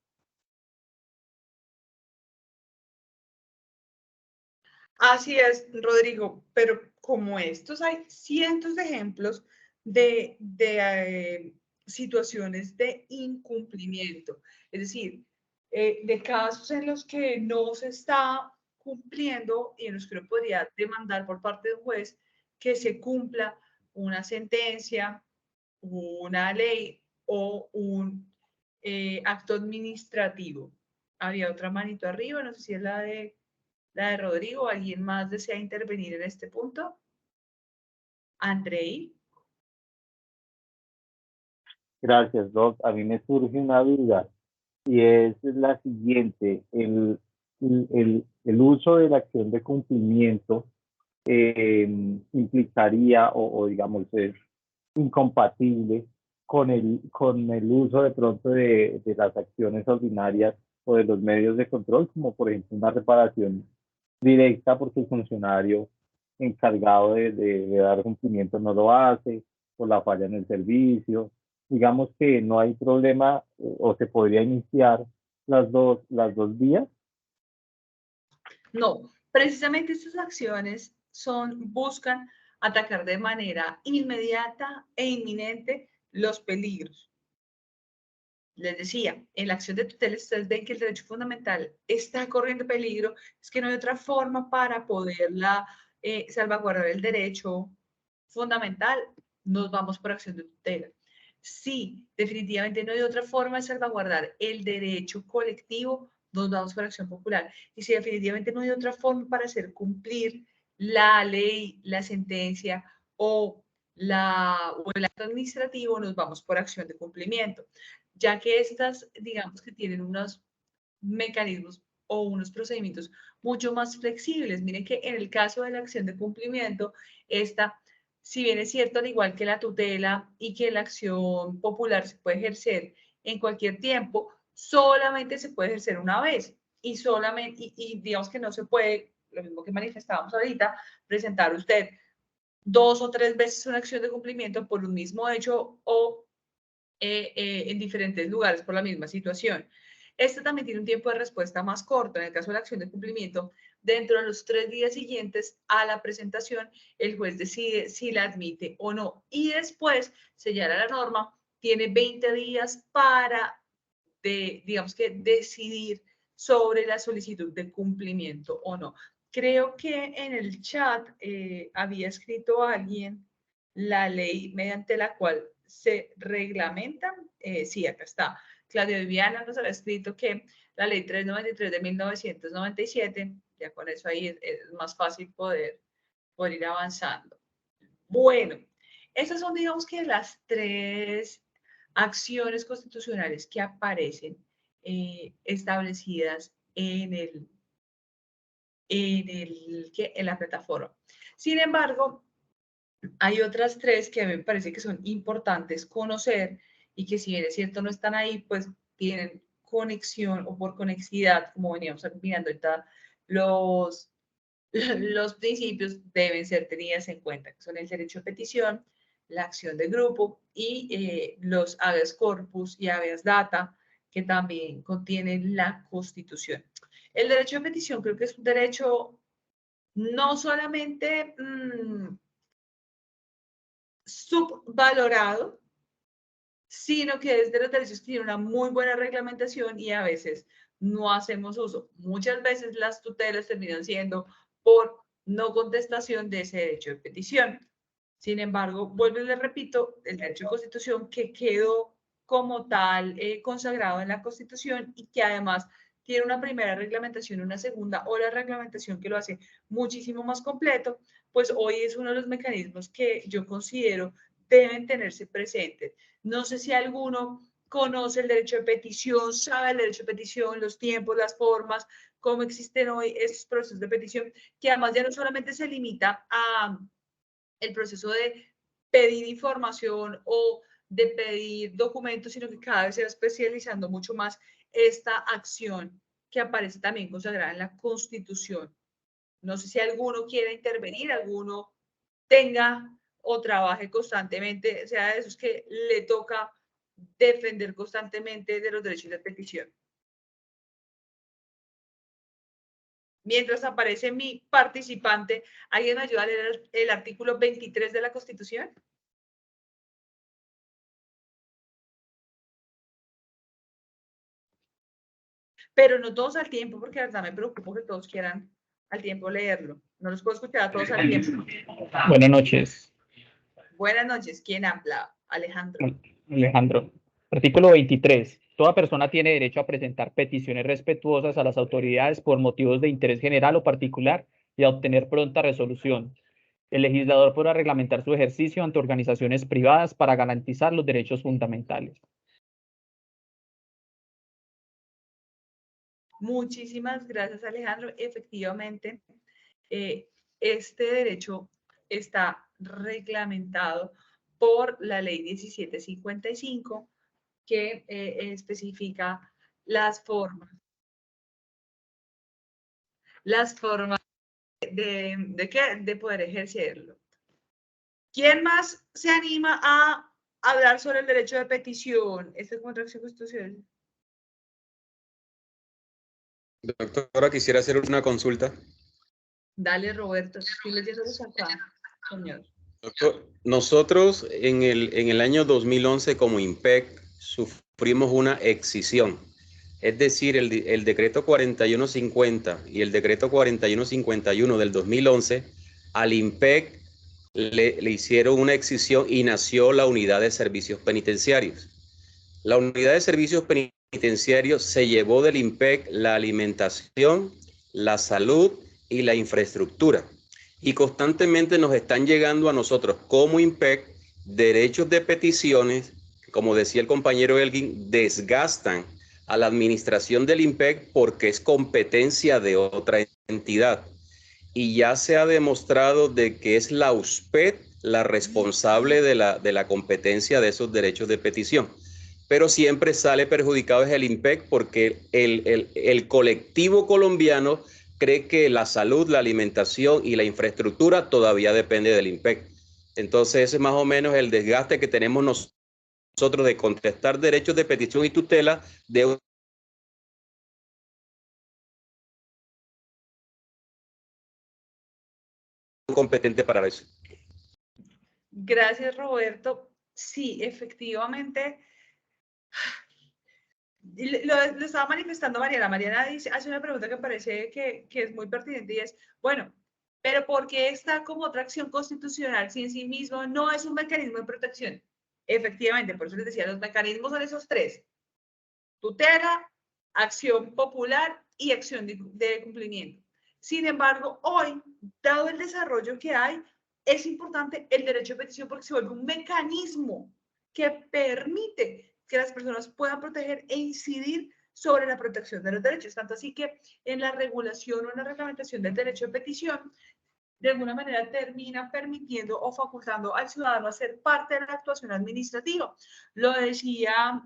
Speaker 1: Así es, Rodrigo, pero como estos hay cientos de ejemplos de situaciones de incumplimiento, es decir, de casos en los que no se está cumpliendo y en los que uno podría demandar por parte de un juez que se cumpla una sentencia, una ley o un acto administrativo. Había otra manito arriba, no sé si es la de Rodrigo. ¿Alguien más desea intervenir en este punto? Andrei.
Speaker 8: Gracias, Doc. A mí me surge una duda y es la siguiente. El uso de la acción de cumplimiento implicaría o digamos es incompatible con el uso de pronto de las acciones ordinarias o de los medios de control, como por ejemplo una reparación directa porque el funcionario encargado de dar cumplimiento no lo hace, o la falla en el servicio. Digamos que no hay problema o se podría iniciar las dos vías.
Speaker 1: No, precisamente estas acciones buscan atacar de manera inmediata e inminente los peligros. les decía, en la acción de tutela ustedes ven que el derecho fundamental está corriendo peligro, es que no hay otra forma para poderla salvaguardar el derecho fundamental, nos vamos por acción de tutela. Sí, definitivamente no hay otra forma de salvaguardar el derecho colectivo, nos vamos por acción popular. Y si definitivamente no hay otra forma para hacer cumplir la ley, la sentencia o el acto administrativo, nos vamos por acción de cumplimiento, ya que estas, digamos que tienen unos mecanismos o unos procedimientos mucho más flexibles. Miren que en el caso de la acción de cumplimiento, esta, si bien es cierto, al igual que la tutela y que la acción popular se puede ejercer en cualquier tiempo, solamente se puede ejercer una vez y solamente, y digamos que no se puede, lo mismo que manifestábamos ahorita, presentar usted 2 o 3 veces una acción de cumplimiento por un mismo hecho o en diferentes lugares por la misma situación. Este también tiene un tiempo de respuesta más corto. En el caso de la acción de cumplimiento, dentro de los 3 días siguientes a la presentación, el juez decide si la admite o no. Y después, señala la norma, tiene 20 días para, digamos que, decidir sobre la solicitud de cumplimiento o no. Creo que en el chat había escrito alguien la ley mediante la cual se reglamentan. Sí, acá está. Claudia Viviana nos había escrito que la ley 393 de 1997, ya con eso ahí es más fácil poder ir avanzando. Bueno, esas son, digamos que las 3 acciones constitucionales que aparecen establecidas en la plataforma. Sin embargo, hay otras 3 que a mí me parece que son importantes conocer y que si bien es cierto no están ahí, pues tienen conexión o por conexidad, como veníamos mirando ahorita, los principios deben ser tenidas en cuenta, que son el derecho a petición, la acción de grupo y los habeas corpus y habeas data, que también contienen la Constitución. El derecho a petición creo que es un derecho no solamente subvalorado, sino que es de los derechos que tienen una muy buena reglamentación y a veces no hacemos uso. Muchas veces las tutelas terminan siendo por no contestación de ese derecho de petición. Sin embargo, vuelvo y les repito, el derecho de constitución que quedó como tal consagrado en la Constitución y que además tiene una primera reglamentación, una segunda o la reglamentación que lo hace muchísimo más completo, pues hoy es uno de los mecanismos que yo considero deben tenerse presentes. No sé si alguno conoce el derecho de petición, sabe el derecho de petición, los tiempos, las formas, cómo existen hoy estos procesos de petición, que además ya no solamente se limita a el proceso de pedir información o de pedir documentos, sino que cada vez se va especializando mucho más esta acción que aparece también consagrada en la Constitución. No sé si alguno quiere intervenir, alguno tenga o trabaje constantemente, sea de esos que le toca defender constantemente de los derechos de petición. Mientras aparece mi participante, ¿alguien me ayuda a leer el artículo 23 de la Constitución? Pero no todos al tiempo, porque la verdad me preocupo que todos quieran al tiempo leerlo. No los puedo escuchar a todos al tiempo.
Speaker 15: Buenas noches.
Speaker 1: Buenas noches. ¿Quién habla? Alejandro.
Speaker 15: Alejandro. Artículo 23. Toda persona tiene derecho a presentar peticiones respetuosas a las autoridades por motivos de interés general o particular y a obtener pronta resolución. El legislador podrá reglamentar su ejercicio ante organizaciones privadas para garantizar los derechos fundamentales.
Speaker 1: Muchísimas gracias, Alejandro. Efectivamente, este derecho está reglamentado por la ley 1755, que especifica las formas de poder ejercerlo. ¿Quién más se anima a hablar sobre el derecho de petición? ¿Esta es contracción constitucional?
Speaker 11: Doctora, quisiera hacer una consulta.
Speaker 1: Dale, Roberto. Sí, les acá, señor.
Speaker 11: Doctor, nosotros en el año 2011 como IMPEC sufrimos una excisión. Es decir, el decreto 4150 y el decreto 4151 del 2011, al IMPEC le hicieron una excisión y nació la unidad de servicios penitenciarios. La unidad de servicios penitenciarios se llevó del IMPEC la alimentación, la salud y la infraestructura. Y constantemente nos están llegando a nosotros como IMPEC derechos de peticiones, como decía el compañero Elgin, desgastan a la administración del IMPEC porque es competencia de otra entidad. Y ya se ha demostrado de que es la USPED la responsable de la competencia de esos derechos de petición. Pero siempre sale perjudicado es el IMPEC porque el colectivo colombiano cree que la salud, la alimentación y la infraestructura todavía depende del IMPEC. Entonces ese es más o menos el desgaste que tenemos nosotros de contestar derechos de petición y tutela de un competente para eso.
Speaker 1: Gracias, Roberto. Sí, efectivamente. Lo estaba manifestando Mariana. Mariana hace una pregunta que parece que es muy pertinente y es, bueno, pero ¿por qué está como otra acción constitucional si en sí mismo no es un mecanismo de protección? Efectivamente, por eso les decía, los mecanismos son esos tres: tutela, acción popular y acción de cumplimiento. Sin embargo, hoy, dado el desarrollo que hay, es importante el derecho de petición porque se vuelve un mecanismo que permite que las personas puedan proteger e incidir sobre la protección de los derechos. Tanto así que en la regulación o en la reglamentación del derecho de petición, de alguna manera termina permitiendo o facultando al ciudadano a ser parte de la actuación administrativa. Lo decía,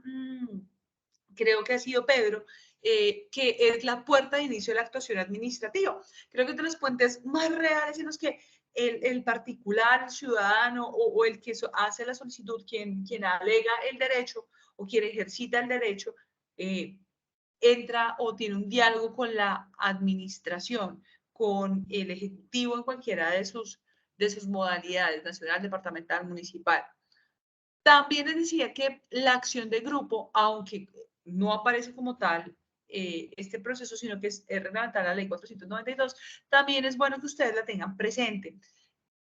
Speaker 1: creo que ha sido Pedro, que es la puerta de inicio de la actuación administrativa. Creo que es de los puentes más reales en los que el particular, el ciudadano o el que hace la solicitud, quien alega el derecho o quien ejercita el derecho, entra o tiene un diálogo con la administración, con el ejecutivo en cualquiera de sus modalidades, nacional, departamental, municipal. También les decía que la acción de grupo, aunque no aparece como tal este proceso, sino que es reglamentada la ley 492, también es bueno que ustedes la tengan presente.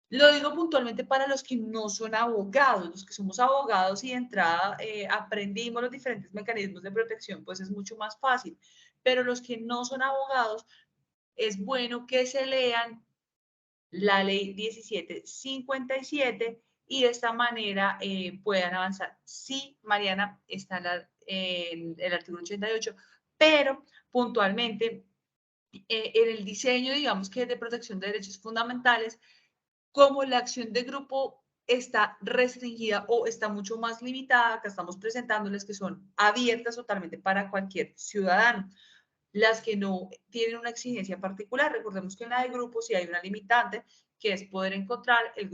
Speaker 1: Lo digo puntualmente para los que no son abogados. Los que somos abogados y de entrada aprendimos los diferentes mecanismos de protección, pues es mucho más fácil. Pero los que no son abogados, es bueno que se lean la ley 1757 y de esta manera puedan avanzar. Sí, Mariana, está en el artículo 88, pero puntualmente en el diseño, digamos que de protección de derechos fundamentales, como la acción de grupo está restringida o está mucho más limitada, acá estamos presentándoles que son abiertas totalmente para cualquier ciudadano. Las que no tienen una exigencia particular, recordemos que en la de grupo sí hay una limitante, que es poder encontrar el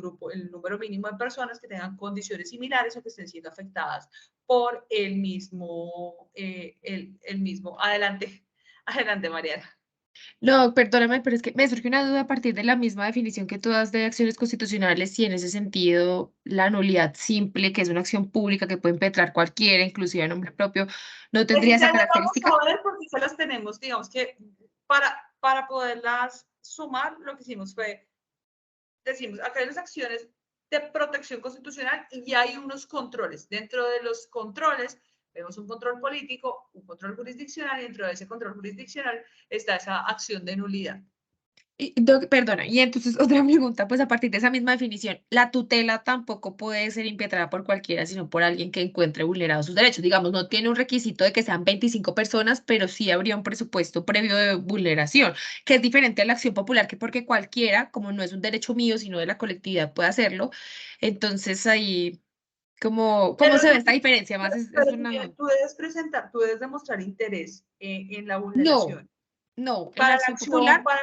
Speaker 1: número mínimo de personas que tengan condiciones similares o que estén siendo afectadas por el mismo. Adelante, Mariana.
Speaker 12: No, perdóname, pero es que me surge una duda a partir de la misma definición que tú das de acciones constitucionales y en ese sentido la nulidad simple, que es una acción pública que puede impetrar cualquiera, inclusive a nombre propio, ¿no tendría esa característica?
Speaker 1: Vamos a ver porque se las tenemos, digamos que para poderlas sumar, lo que hicimos fue, decimos, acá hay las acciones de protección constitucional y hay unos controles. Dentro de los controles vemos un control político, un control jurisdiccional y dentro de ese control jurisdiccional está esa acción de nulidad.
Speaker 12: Perdona, y entonces otra pregunta, pues a partir de esa misma definición, la tutela tampoco puede ser impetrada por cualquiera, sino por alguien que encuentre vulnerados sus derechos. Digamos, no tiene un requisito de que sean 25 personas, pero sí habría un presupuesto previo de vulneración, que es diferente a la acción popular, que porque cualquiera, como no es un derecho mío, sino de la colectividad, puede hacerlo. Entonces ahí, ¿cómo se ve esta diferencia? Más es una...
Speaker 1: Tú debes demostrar interés en la vulneración.
Speaker 12: No,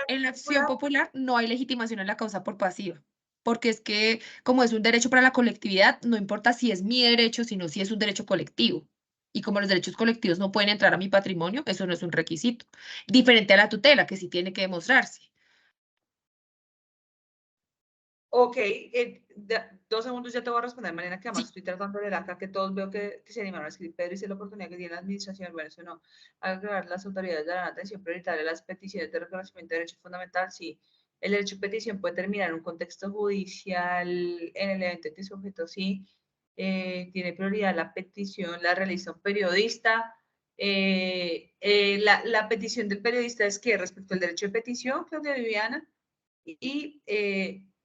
Speaker 12: en la acción popular no hay legitimación a la causa por pasiva, porque es que como es un derecho para la colectividad, no importa si es mi derecho, sino si es un derecho colectivo. Y como los derechos colectivos no pueden entrar a mi patrimonio, eso no es un requisito. Diferente a la tutela, que sí tiene que demostrarse.
Speaker 1: Ok, 2 segundos ya te voy a responder, Mariana, que además estoy tratando de leer acá, que todos veo que se animaron a escribir. Pedro dice la oportunidad que tiene la administración, bueno, eso no, agregar las autoridades darán atención prioritaria a las peticiones de reconocimiento de derecho fundamental, sí. El derecho de petición puede terminar en un contexto judicial, en el evento en que su objeto sí tiene prioridad la petición, la realiza un periodista. La petición del periodista es que respecto al derecho de petición, Claudia Viviana, y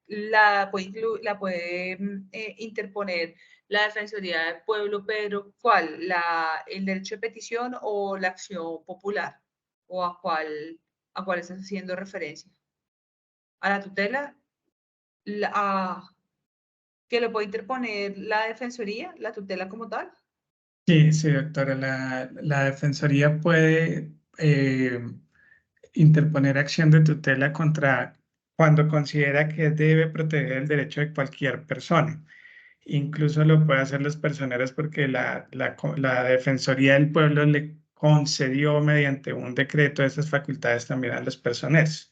Speaker 1: la puede interponer la Defensoría del Pueblo, pero ¿cuál? ¿El derecho de petición o la acción popular? ¿O a cuál estás haciendo referencia? ¿A la tutela? ¿Que lo puede interponer la Defensoría, la tutela como tal?
Speaker 13: Sí, sí, doctora. La Defensoría puede interponer acción de tutela cuando considera que debe proteger el derecho de cualquier persona. Incluso lo puede hacer los personeros porque la Defensoría del Pueblo le concedió mediante un decreto esas facultades también a los personeros.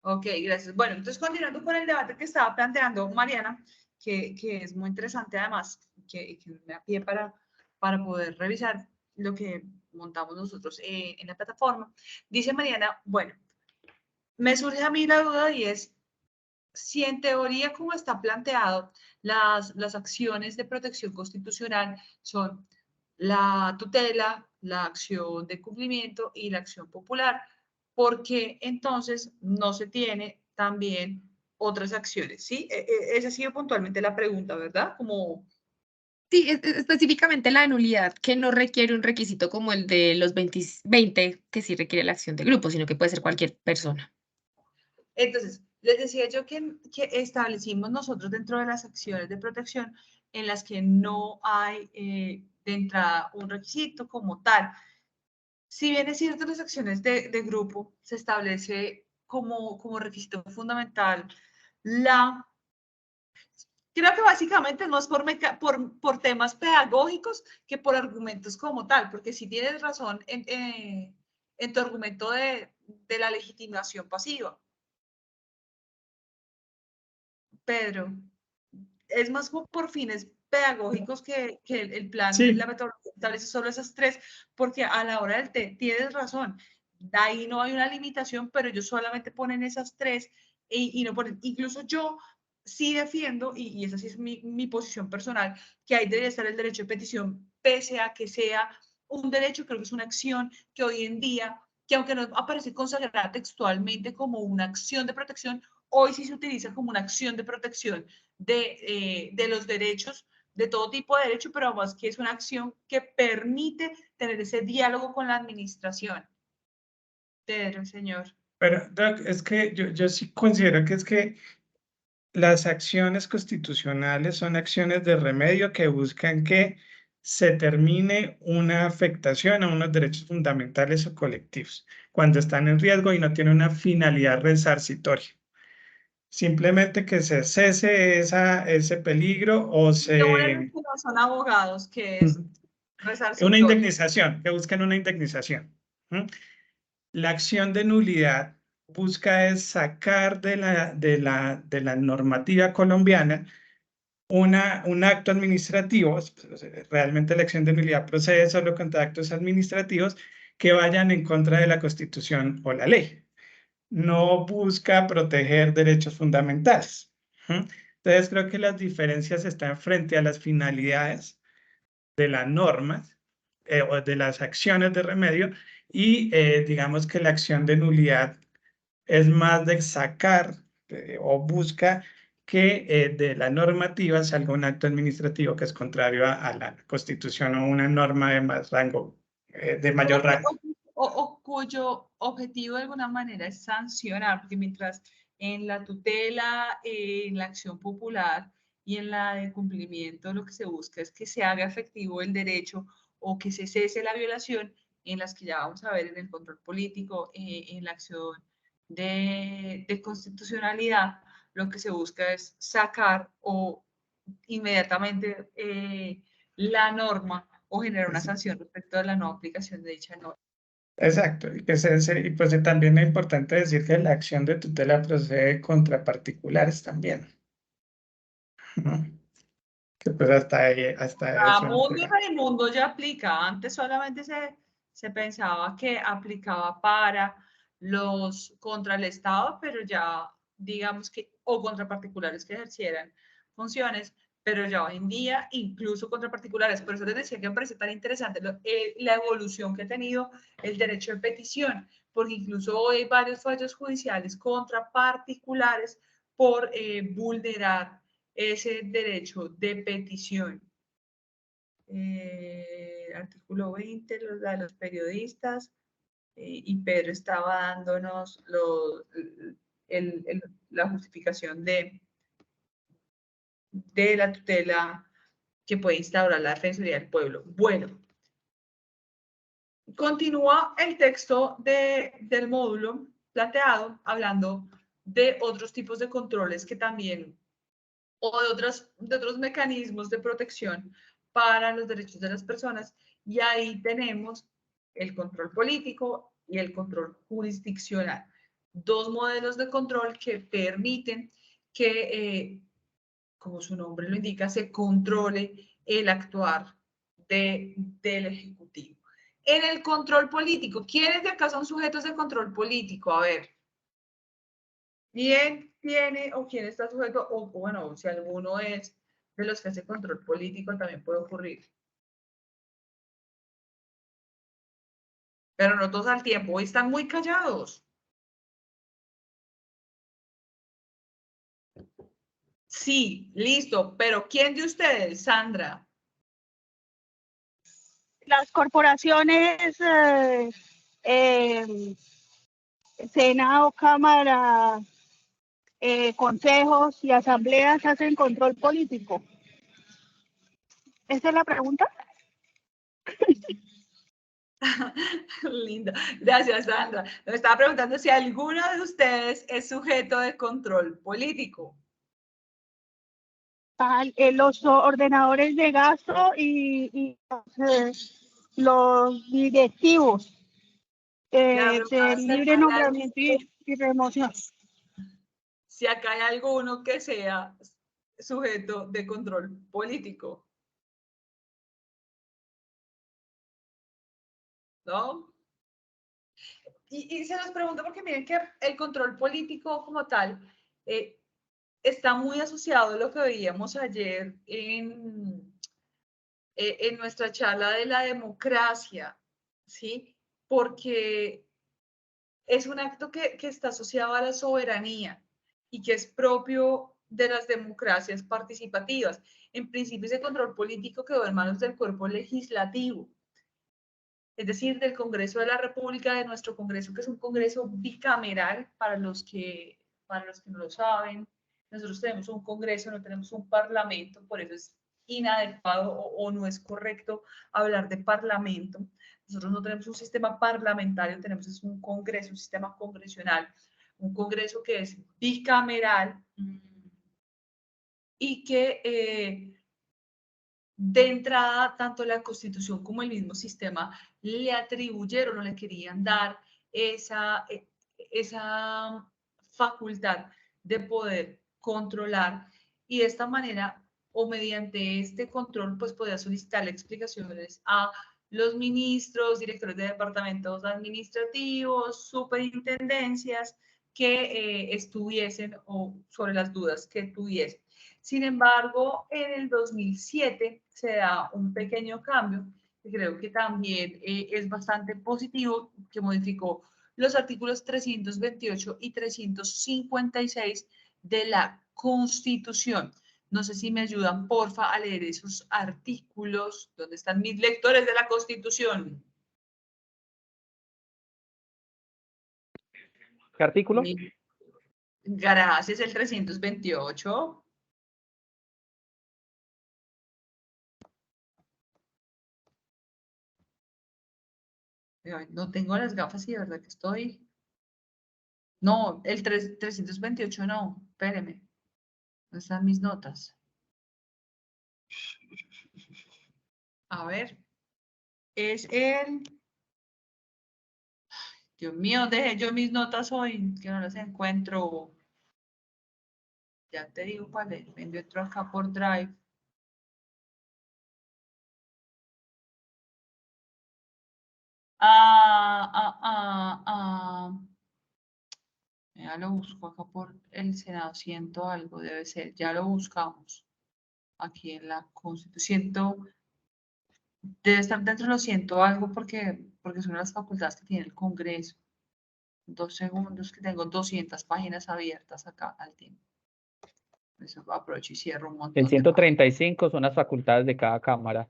Speaker 1: Ok, gracias. Bueno, entonces continuando con el debate que estaba planteando Mariana, que es muy interesante además, que me da pie para poder revisar lo que montamos nosotros en la plataforma. Dice Mariana, bueno, me surge a mí la duda y es, si en teoría como está planteado, las acciones de protección constitucional son la tutela, la acción de cumplimiento y la acción popular, ¿por qué entonces no se tiene también otras acciones? ¿Sí? Esa ha sido puntualmente la pregunta, ¿verdad? Como...
Speaker 12: Sí, específicamente la de nulidad, que no requiere un requisito como el de los 20, que sí requiere la acción de grupo, sino que puede ser cualquier persona.
Speaker 1: Entonces, les decía yo que establecimos nosotros dentro de las acciones de protección en las que no hay de entrada un requisito como tal. Si bien es cierto, las acciones de grupo se establece como requisito fundamental creo que básicamente no es por temas pedagógicos que por argumentos como tal, porque si tienes razón en tu argumento de la legitimación pasiva. Pedro, es más como por fines pedagógicos que el plan,
Speaker 13: Sí.
Speaker 1: la metodología establece solo esas 3, porque a la hora del tienes razón, ahí no hay una limitación, pero ellos solamente ponen esas 3 y no ponen, incluso yo sí defiendo, y esa sí es mi posición personal, que ahí debería estar el derecho de petición, pese a que sea un derecho, creo que es una acción que hoy en día, que aunque no aparece consagrada textualmente como una acción de protección, hoy sí se utiliza como una acción de protección de los derechos, de todo tipo de derecho, pero además que es una acción que permite tener ese diálogo con la administración. Pedro, señor.
Speaker 13: Pero, Doc, es que yo sí considero que es que las acciones constitucionales son acciones de remedio que buscan que se termine una afectación a unos derechos fundamentales o colectivos cuando están en riesgo y no tiene una finalidad resarcitoria. Simplemente que se cese ese peligro o se...
Speaker 1: No son abogados, que es resarcitorio.
Speaker 13: Una indemnización, que buscan una indemnización. La acción de nulidad busca es sacar de la normativa colombiana un acto administrativo. Realmente la acción de nulidad procede solo contra actos administrativos que vayan en contra de la Constitución o la ley. No busca proteger derechos fundamentales. Entonces creo que las diferencias están frente a las finalidades de las normas o de las acciones de remedio y digamos que la acción de nulidad es más de sacar o busca que de la normativa salga un acto administrativo que es contrario a la Constitución o una norma de más rango, de mayor rango.
Speaker 1: O cuyo objetivo de alguna manera es sancionar, porque mientras en la tutela, en la acción popular y en la de cumplimiento lo que se busca es que se haga efectivo el derecho o que se cese la violación, en las que ya vamos a ver en el control político, en la acción de constitucionalidad, lo que se busca es sacar o inmediatamente la norma o generar una sanción respecto a la no aplicación de dicha norma.
Speaker 13: Exacto, y pues también es importante decir que la acción de tutela procede contra particulares también. ¿No? Que pues hasta eso
Speaker 1: Mundo y
Speaker 13: implica.
Speaker 1: Raimundo ya aplica. Antes solamente se pensaba que aplicaba para los contra el Estado, pero ya digamos que, o contra particulares que ejercieran funciones, pero ya hoy en día incluso contra particulares. Por eso les decía que me parece tan interesante la evolución que ha tenido el derecho de petición, porque incluso hoy hay varios fallos judiciales contra particulares por vulnerar ese derecho de petición. Artículo 20, de los periodistas, y Pedro estaba dándonos la justificación de la tutela que puede instaurar la Defensoría del Pueblo. Bueno, continúa el texto del módulo planteado hablando de otros tipos de controles que también, o de otros mecanismos de protección para los derechos de las personas, y ahí tenemos el control político y el control jurisdiccional. Dos modelos de control que permiten que, como su nombre lo indica, se controle el actuar del Ejecutivo. En el control político, ¿quiénes de acá son sujetos de control político? A ver. ¿Quién tiene o quién está sujeto? O bueno, si alguno es de los que hace control político, también puede ocurrir. Pero no todos al tiempo, hoy están muy callados. Sí, listo, pero ¿quién de ustedes, Sandra?
Speaker 16: Las corporaciones, Senado, Cámara, consejos y asambleas hacen control político. ¿Esa es la pregunta?
Speaker 1: Lindo. Gracias, Sandra. Me estaba preguntando si alguno de ustedes es sujeto de control político.
Speaker 16: Los ordenadores de gasto y los directivos de libre nombramiento y remoción.
Speaker 1: Si acá hay alguno que sea sujeto de control político. ¿No? Y se los pregunto porque miren que el control político como tal está muy asociado a lo que veíamos ayer en nuestra charla de la democracia, ¿sí? Porque es un acto que está asociado a la soberanía y que es propio de las democracias participativas. En principio, ese control político quedó en manos del cuerpo legislativo, es decir, del Congreso de la República, de nuestro Congreso, que es un Congreso bicameral, para los que no lo saben. Nosotros tenemos un Congreso, no tenemos un Parlamento, por eso es inadecuado o no es correcto hablar de Parlamento. Nosotros no tenemos un sistema parlamentario, tenemos un Congreso, un sistema congresional, un Congreso que es bicameral y que de entrada, tanto la Constitución como el mismo sistema le atribuyeron o le querían dar esa facultad de poder controlar, y de esta manera o mediante este control pues podía solicitarle explicaciones a los ministros, directores de departamentos administrativos, superintendencias que estuviesen o sobre las dudas que tuviesen. Sin embargo, en el 2007 se da un pequeño cambio que creo que también es bastante positivo, que modificó los artículos 328 y 356 de la Constitución. No sé si me ayudan, porfa, a leer esos artículos. ¿Dónde están mis lectores de la Constitución?
Speaker 15: ¿Qué artículo?
Speaker 1: Gracias, el 328. No tengo las gafas y de verdad que estoy... No, el 328 no, espéreme. ¿Dónde están mis notas? A ver. Es el Dios mío, dejé yo mis notas hoy, que no las encuentro. Ya te digo cuál es. Vengo otro acá por Drive. Ya lo busco acá por el Senado, ciento algo debe ser. Ya lo buscamos. Aquí en la Constitución. Debe estar dentro de los ciento algo porque son las facultades que tiene el Congreso. 2 segundos que tengo 200 páginas abiertas acá al tiempo. Eso aprovecho y cierro un montón
Speaker 15: El
Speaker 1: de
Speaker 15: 135 son las facultades de cada cámara.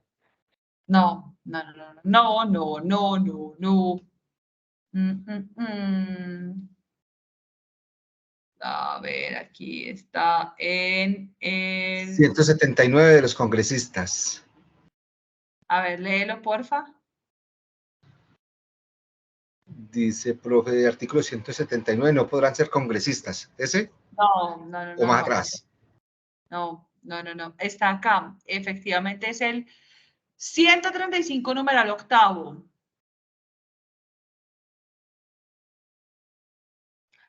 Speaker 1: No, no, no, no, no, no, no, no. A ver, aquí está en el...
Speaker 17: 179 de los congresistas.
Speaker 1: A ver, léelo, porfa.
Speaker 17: Dice, profe, de artículo 179, no podrán ser congresistas. ¿Ese?
Speaker 1: No, no, no,
Speaker 17: ¿O más
Speaker 1: no.
Speaker 17: atrás?
Speaker 1: No, no, no, no. Está acá. Efectivamente es el 135 numeral octavo.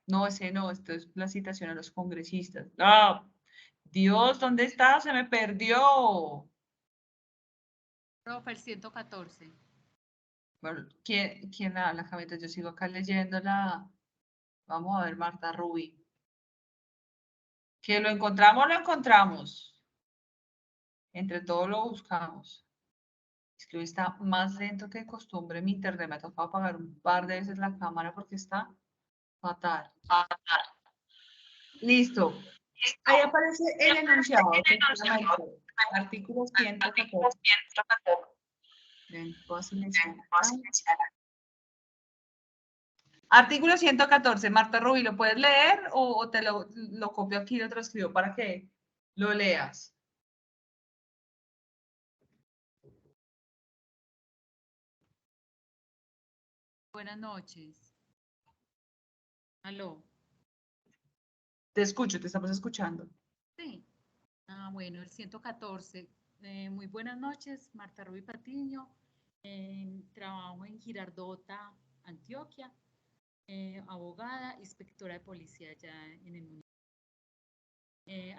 Speaker 1: No, ese no, esto es la citación a los congresistas. ¡Ah! Dios, ¿dónde está? Se me perdió.
Speaker 9: Profe, el 114.
Speaker 1: Bueno, ¿quién la habla, Jamita? Yo sigo acá leyéndola. Vamos a ver, Marta Rubí. Que lo encontramos. Entre todos lo buscamos. Es que hoy está más lento que de costumbre mi internet. Me ha tocado apagar un par de veces la cámara porque está fatal. Listo. Ahí aparece el enunciado. Artículo 114. Ven, puedo silenciar. Artículo 114. Marta Rubí, ¿lo puedes leer o te lo copio aquí y lo transcribo para que lo leas?
Speaker 18: Buenas noches. Aló.
Speaker 1: Te escucho, te estamos escuchando.
Speaker 18: Sí. Bueno, el 114. Muy buenas noches, Marta Rubí Patiño. Trabajo en Girardota, Antioquia. Abogada, inspectora de policía allá en el municipio.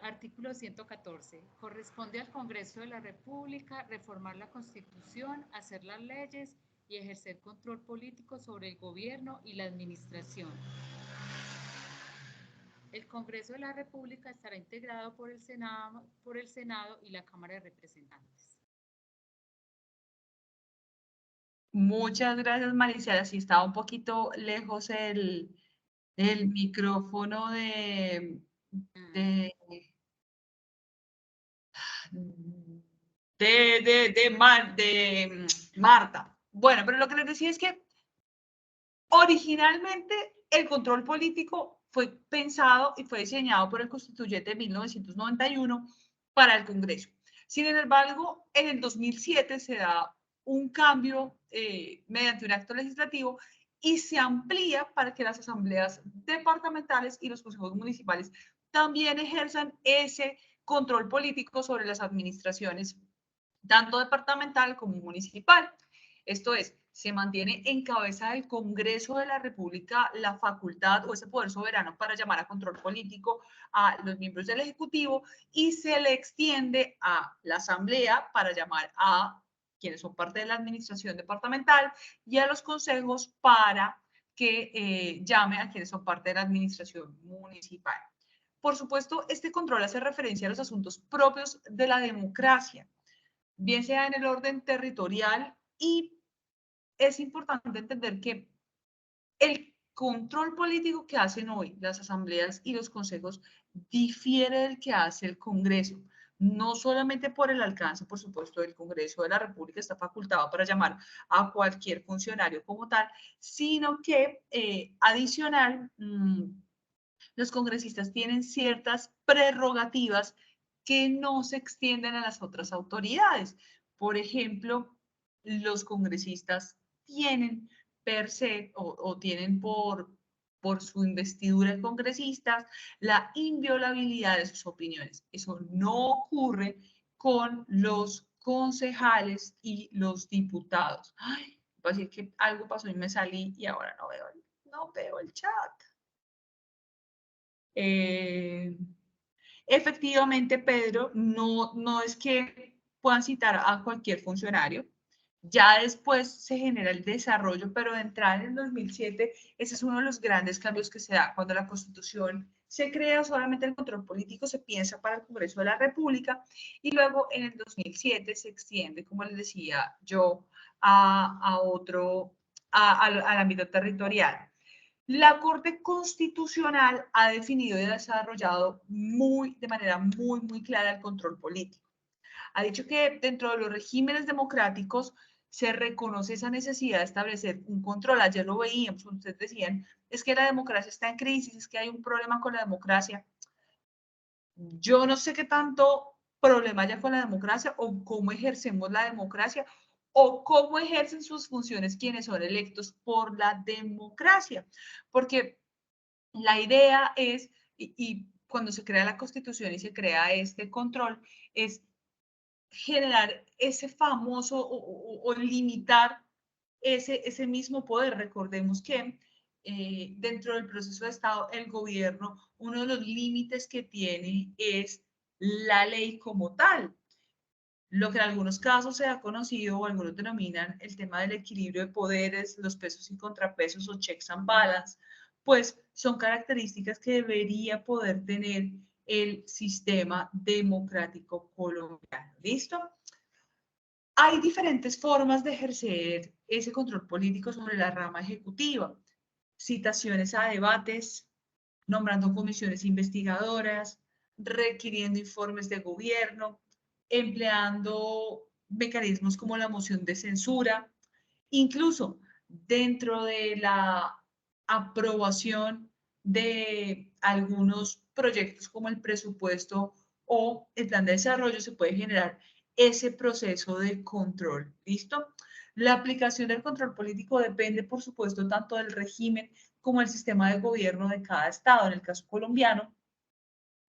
Speaker 18: Artículo 114. Corresponde al Congreso de la República reformar la Constitución, hacer las leyes y ejercer control político sobre el gobierno y la administración. El Congreso de la República estará integrado por el Senado y la Cámara de Representantes.
Speaker 1: Muchas gracias, Mariciela. Sí, estaba un poquito lejos el micrófono de Marta. Bueno, pero lo que les decía es que originalmente el control político fue pensado y fue diseñado por el constituyente de 1991 para el Congreso. Sin embargo, en el 2007 se da un cambio mediante un acto legislativo y se amplía para que las asambleas departamentales y los consejos municipales también ejerzan ese control político sobre las administraciones, tanto departamental como municipal. Esto es, se mantiene en cabeza del Congreso de la República la facultad o ese poder soberano para llamar a control político a los miembros del Ejecutivo y se le extiende a la Asamblea para llamar a quienes son parte de la administración departamental y a los consejos para que llame a quienes son parte de la administración municipal. Por supuesto, este control hace referencia a los asuntos propios de la democracia, bien sea en el orden territorial, y es importante entender que el control político que hacen hoy las asambleas y los consejos difiere del que hace el Congreso, no solamente por el alcance, por supuesto, del Congreso de la República está facultado para llamar a cualquier funcionario como tal, sino que adicional, los congresistas tienen ciertas prerrogativas que no se extienden a las otras autoridades. Por ejemplo, los congresistas tienen per se o tienen por su investidura de congresistas la inviolabilidad de sus opiniones. Eso no ocurre con los concejales y los diputados. Ay, voy a decir que algo pasó y me salí y ahora no veo no veo el chat. Efectivamente, Pedro, no es que puedan citar a cualquier funcionario. Ya después se genera el desarrollo, pero de entrada en el 2007, ese es uno de los grandes cambios que se da cuando la Constitución se crea. Solamente el control político se piensa para el Congreso de la República y luego en el 2007 se extiende, como les decía yo, al ámbito territorial. La Corte Constitucional ha definido y desarrollado de manera muy clara el control político. Ha dicho que dentro de los regímenes democráticos se reconoce esa necesidad de establecer un control. Ayer lo veíamos, ustedes decían, es que la democracia está en crisis, es que hay un problema con la democracia. Yo no sé qué tanto problema haya con la democracia o cómo ejercemos la democracia o cómo ejercen sus funciones quienes son electos por la democracia. Porque la idea es, y cuando se crea la Constitución y se crea este control, es generar ese famoso o limitar ese mismo poder. Recordemos que dentro del proceso de Estado, el gobierno, uno de los límites que tiene es la ley como tal. Lo que en algunos casos se ha conocido o algunos denominan el tema del equilibrio de poderes, los pesos y contrapesos o checks and balance, pues son características que debería poder tener el sistema democrático colombiano. ¿Listo? Hay diferentes formas de ejercer ese control político sobre la rama ejecutiva. Citaciones a debates, nombrando comisiones investigadoras, requiriendo informes de gobierno, empleando mecanismos como la moción de censura, incluso dentro de la aprobación de algunos proyectos como el presupuesto o el plan de desarrollo se puede generar ese proceso de control. ¿Listo? La aplicación del control político depende, por supuesto, tanto del régimen como el sistema de gobierno de cada estado. En el caso colombiano,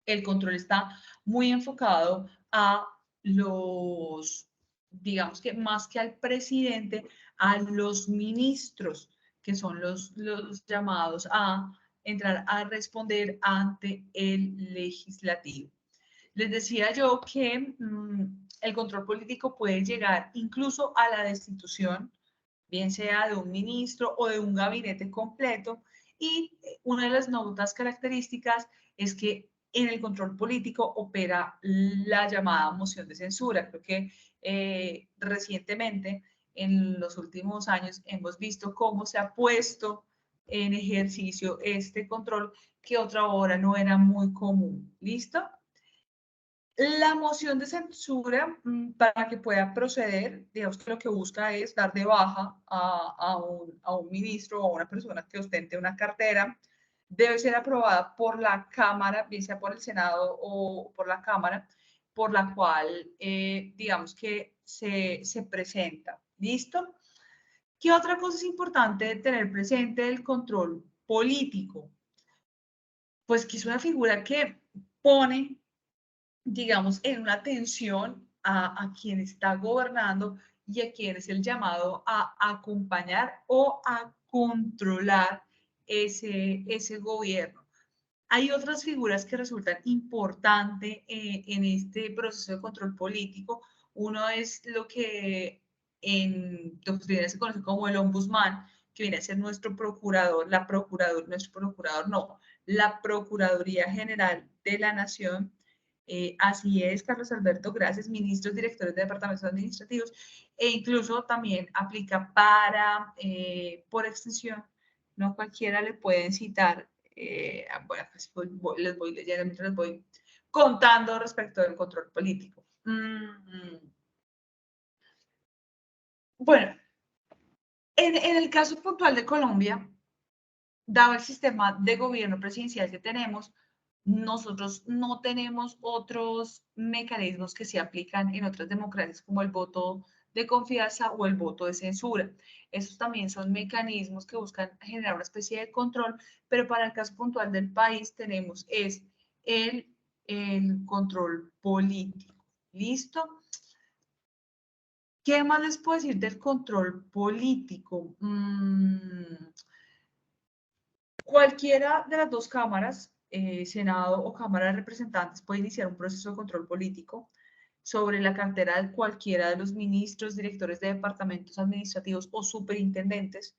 Speaker 1: el control está muy enfocado a los, digamos que más que al presidente, a los ministros, que son los llamados a entrar a responder ante el legislativo. Les decía yo que el control político puede llegar incluso a la destitución, bien sea de un ministro o de un gabinete completo, y una de las notas características es que en el control político opera la llamada moción de censura. Creo que recientemente, en los últimos años, hemos visto cómo se ha puesto en ejercicio este control que otra hora no era muy común. ¿Listo? La moción de censura, para que pueda proceder, digamos que lo que busca es dar de baja a un ministro o a una persona que ostente una cartera. Debe ser aprobada por la Cámara, bien sea por el Senado o por la Cámara, por la cual, digamos que se presenta. ¿Listo? ¿Qué otra cosa es importante tener presente del control político? Pues que es una figura que pone, digamos, en una tensión a quien está gobernando y a quien es el llamado a acompañar o a controlar ese gobierno. Hay otras figuras que resultan importantes en este proceso de control político. Uno es lo que en doctrina se conoce como el ombudsman, que viene a ser nuestro procurador, la Procuraduría General de la Nación. Así es, Carlos Alberto, gracias, ministros, directores de departamentos administrativos, e incluso también aplica para, por extensión, no cualquiera le pueden citar, bueno, pues les voy leyendo mientras les voy contando respecto del control político. Bueno, en el caso puntual de Colombia, dado el sistema de gobierno presidencial que tenemos, nosotros no tenemos otros mecanismos que se aplican en otras democracias como el voto de confianza o el voto de censura. Esos también son mecanismos que buscan generar una especie de control, pero para el caso puntual del país tenemos el control político. ¿Listo? ¿Qué más les puedo decir del control político? Cualquiera de las dos cámaras, Senado o Cámara de Representantes, puede iniciar un proceso de control político sobre la cartera de cualquiera de los ministros, directores de departamentos administrativos o superintendentes,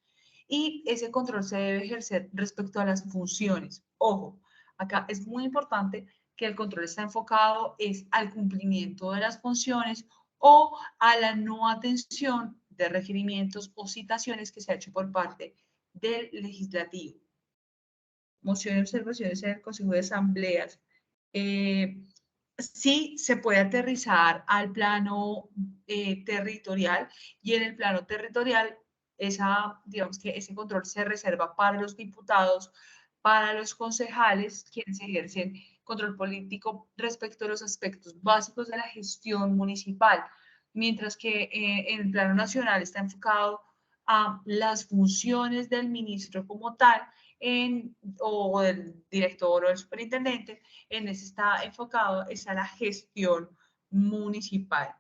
Speaker 1: y ese control se debe ejercer respecto a las funciones. Ojo, acá es muy importante que el control está enfocado al cumplimiento de las funciones o a la no atención de requerimientos o citaciones que se ha hecho por parte del legislativo. Moción de observaciones en el Consejo de Asambleas. Sí se puede aterrizar al plano territorial, y en el plano territorial digamos que ese control se reserva para los diputados, para los concejales, quienes ejercen control político respecto a los aspectos básicos de la gestión municipal, mientras que en el plano nacional está enfocado a las funciones del ministro como tal, o del director o del superintendente. En ese está enfocado a la gestión municipal.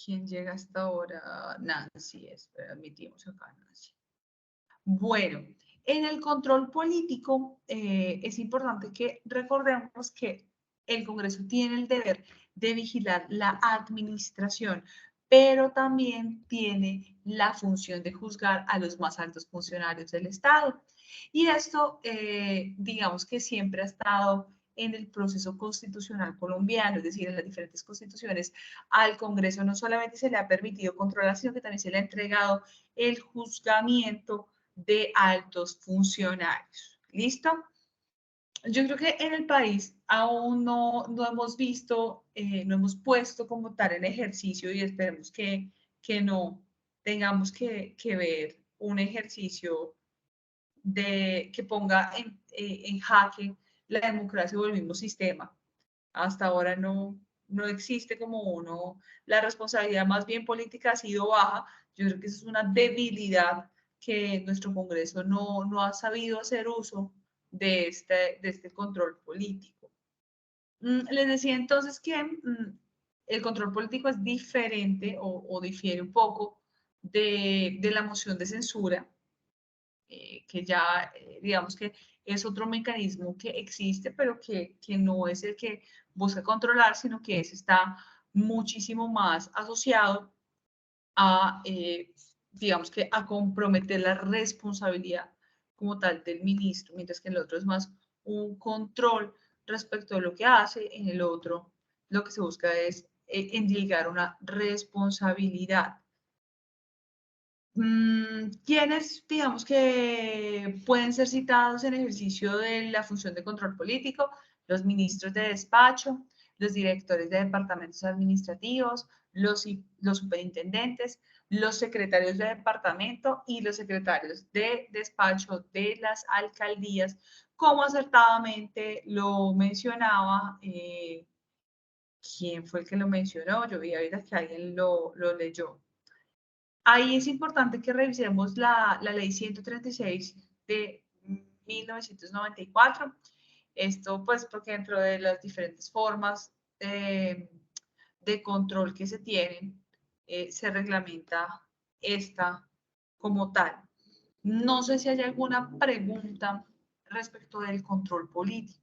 Speaker 1: ¿Quién llega hasta ahora? Nancy, admitimos acá Nancy. Bueno, en el control político es importante que recordemos que el Congreso tiene el deber de vigilar la administración, pero también tiene la función de juzgar a los más altos funcionarios del Estado. Y esto, digamos que siempre ha estado en el proceso constitucional colombiano, es decir, en las diferentes constituciones, al Congreso no solamente se le ha permitido controlar, sino que también se le ha entregado el juzgamiento de altos funcionarios. ¿Listo? Yo creo que en el país aún no hemos visto, no hemos puesto como tal en ejercicio, y esperemos que no tengamos que ver un ejercicio que ponga en jaque la democracia o el mismo sistema. Hasta ahora no existe como la responsabilidad más bien política ha sido baja. Yo creo que eso es una debilidad, que nuestro Congreso no ha sabido hacer uso de este control político. Les decía entonces que el control político es diferente o difiere un poco de la moción de censura, que ya digamos que es otro mecanismo que existe, pero que no es el que busca controlar, sino que ese está muchísimo más asociado a, digamos que a comprometer la responsabilidad como tal del ministro, mientras que en el otro es más un control respecto a lo que hace. En el otro lo que se busca es endilgar una responsabilidad. ¿Quiénes, digamos que pueden ser citados en ejercicio de la función de control político? Los ministros de despacho, los directores de departamentos administrativos, los superintendentes, los secretarios de departamento y los secretarios de despacho de las alcaldías, como acertadamente lo mencionaba. ¿Quién fue el que lo mencionó? Yo vi ahorita que alguien lo leyó. Ahí es importante que revisemos la ley 136 de 1994. Esto pues porque dentro de las diferentes formas de control que se tienen, se reglamenta esta como tal. No sé si hay alguna pregunta respecto del control político.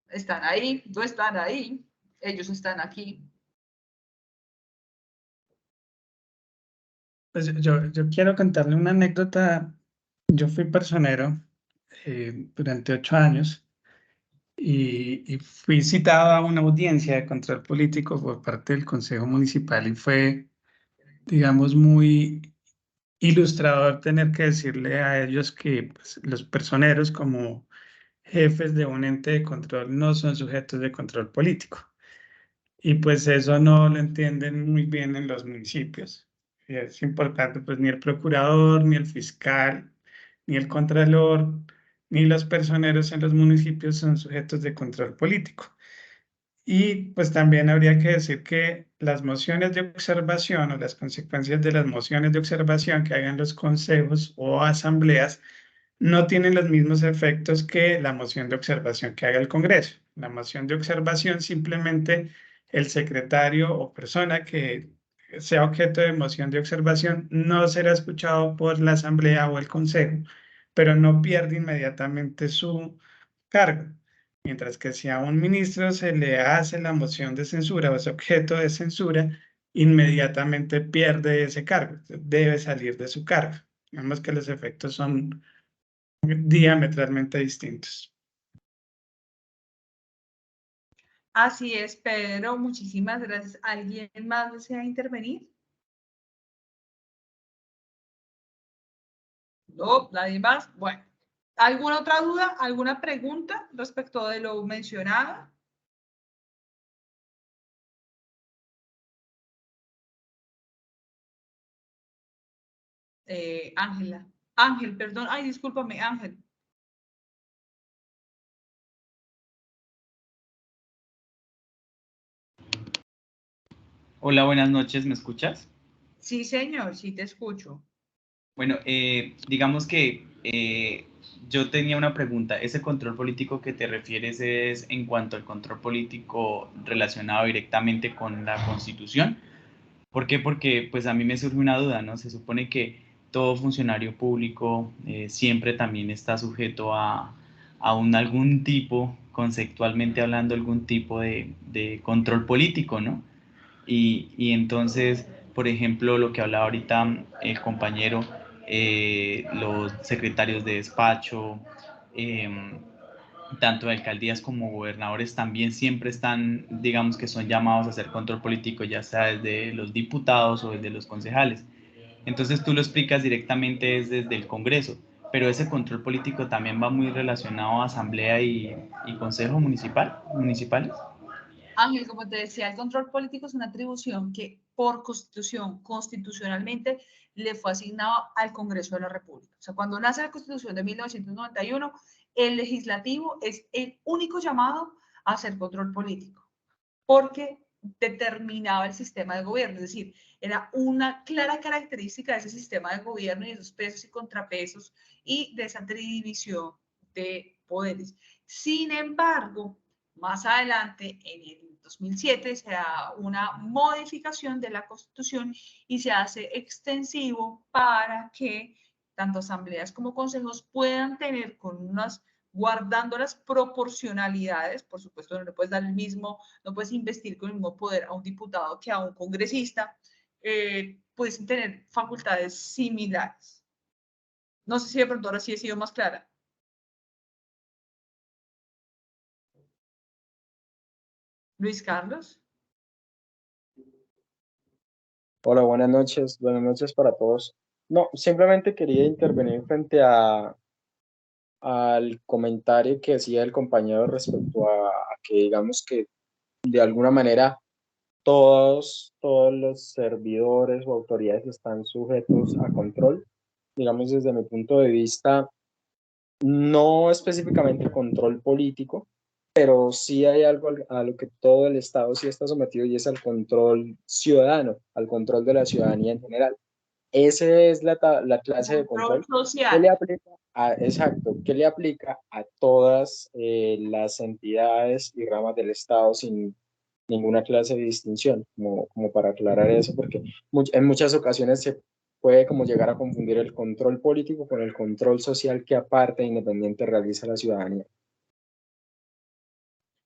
Speaker 1: Están ahí, no están ahí, ellos están aquí.
Speaker 13: Pues yo quiero contarle una anécdota. Yo fui personero durante 8 años y fui citado a una audiencia de control político por parte del Consejo Municipal, y fue, digamos, muy ilustrador tener que decirle a ellos que pues, los personeros, como jefes de un ente de control, no son sujetos de control político. Y pues eso no lo entienden muy bien en los municipios. Y es importante, pues ni el procurador, ni el fiscal, ni el contralor, ni los personeros en los municipios son sujetos de control político. Y pues también habría que decir que las mociones de observación o las consecuencias de las mociones de observación que hagan los consejos o asambleas no tienen los mismos efectos que la moción de observación que haga el Congreso. La moción de observación simplemente el secretario o persona que sea objeto de moción de observación no será escuchado por la asamblea o el consejo, pero no pierde inmediatamente su cargo. Mientras que si a un ministro se le hace la moción de censura o es objeto de censura, inmediatamente pierde ese cargo, debe salir de su cargo. Vemos que los efectos son diametralmente distintos.
Speaker 1: Así es, Pedro, muchísimas gracias. ¿Alguien más desea intervenir? No, nadie más. Bueno, ¿alguna otra duda, alguna pregunta respecto de lo mencionado? Ángela. Ángel, perdón. Ay, discúlpame, Ángel.
Speaker 19: Hola, buenas noches, ¿me escuchas?
Speaker 1: Sí, señor, sí te escucho.
Speaker 19: Bueno, digamos que yo tenía una pregunta. ¿Ese control político que te refieres es en cuanto al control político relacionado directamente con la Constitución? ¿Por qué? Porque pues a mí me surge una duda, ¿no? Se supone que todo funcionario público siempre también está sujeto a algún tipo, conceptualmente hablando, algún tipo de control político, ¿no? Y entonces, por ejemplo, lo que hablaba ahorita el compañero, los secretarios de despacho, tanto de alcaldías como gobernadores también siempre están, digamos que son llamados a hacer control político, ya sea desde los diputados o desde los concejales. Entonces tú lo explicas directamente desde el Congreso, pero ese control político también va muy relacionado a asamblea y consejo municipales.
Speaker 1: Ángel, como te decía, el control político es una atribución que por constitución, constitucionalmente, le fue asignado al Congreso de la República. O sea, cuando nace la Constitución de 1991, el legislativo es el único llamado a hacer control político, porque determinaba el sistema de gobierno, es decir, era una clara característica de ese sistema de gobierno y de esos pesos y contrapesos y de esa división de poderes. Sin embargo, más adelante, en el 2007, se da una modificación de la Constitución y se hace extensivo para que tanto asambleas como consejos puedan tener guardando las proporcionalidades, por supuesto no le puedes dar el mismo, no puedes investir con el mismo poder a un diputado que a un congresista, puedes tener facultades similares. No sé si de pronto ahora sí he sido más clara. Luis Carlos.
Speaker 20: Hola, buenas noches para todos. No, simplemente quería intervenir frente al comentario que hacía el compañero respecto a que digamos que de alguna manera todos los servidores o autoridades están sujetos a control. Digamos, desde mi punto de vista, no específicamente control político, pero sí hay algo a lo que todo el Estado sí está sometido y es al control ciudadano, al control de la ciudadanía en general. Esa es la clase de control que le aplica exacto, que le aplica a todas las entidades y ramas del Estado sin ninguna clase de distinción, como para aclarar eso, porque en muchas ocasiones se puede como llegar a confundir el control político con el control social que aparte e independiente realiza la ciudadanía.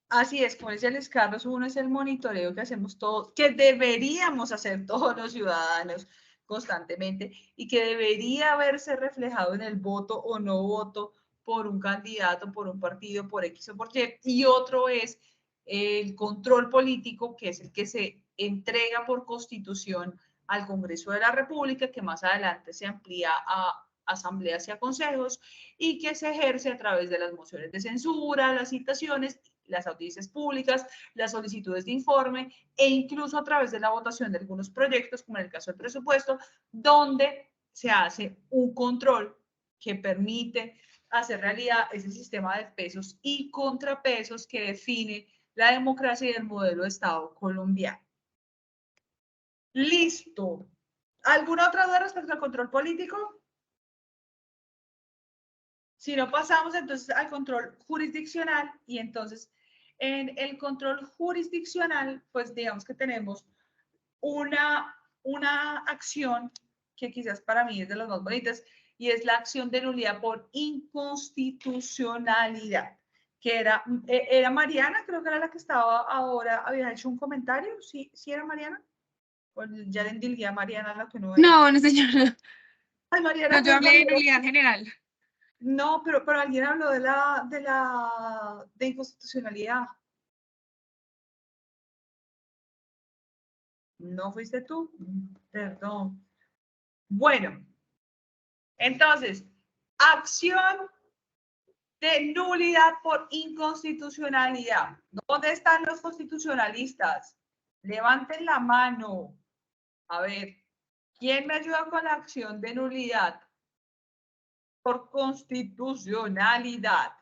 Speaker 1: Así es, como dice Luis Carlos, uno es el monitoreo que hacemos todos, que deberíamos hacer todos los ciudadanos constantemente y que debería verse reflejado en el voto o no voto por un candidato, por un partido, por X o por Y. Y otro es el control político, que es el que se entrega por constitución al Congreso de la República, que más adelante se amplía a asambleas y a consejos, y que se ejerce a través de las mociones de censura, las citaciones, las audiencias públicas, las solicitudes de informe e incluso a través de la votación de algunos proyectos, como en el caso del presupuesto, donde se hace un control que permite hacer realidad ese sistema de pesos y contrapesos que define la democracia y el modelo de Estado colombiano. Listo. ¿Alguna otra duda respecto al control político? Si no, pasamos entonces al control jurisdiccional y entonces En el control jurisdiccional, pues digamos que tenemos una acción que quizás para mí es de las más bonitas, y es la acción de nulidad por inconstitucionalidad, que era Mariana, creo que era la que estaba ahora, había hecho un comentario, ¿sí era Mariana? Pues ya le indilgué a Mariana la que no es.
Speaker 12: No, no señora.
Speaker 1: Ay, Mariana,
Speaker 12: No, yo hablé de nulidad general.
Speaker 1: No, pero alguien habló de inconstitucionalidad. ¿No fuiste tú? Perdón. Bueno, entonces, acción de nulidad por inconstitucionalidad. ¿Dónde están los constitucionalistas? Levanten la mano. A ver, ¿quién me ayuda con la acción de nulidad por constitucionalidad?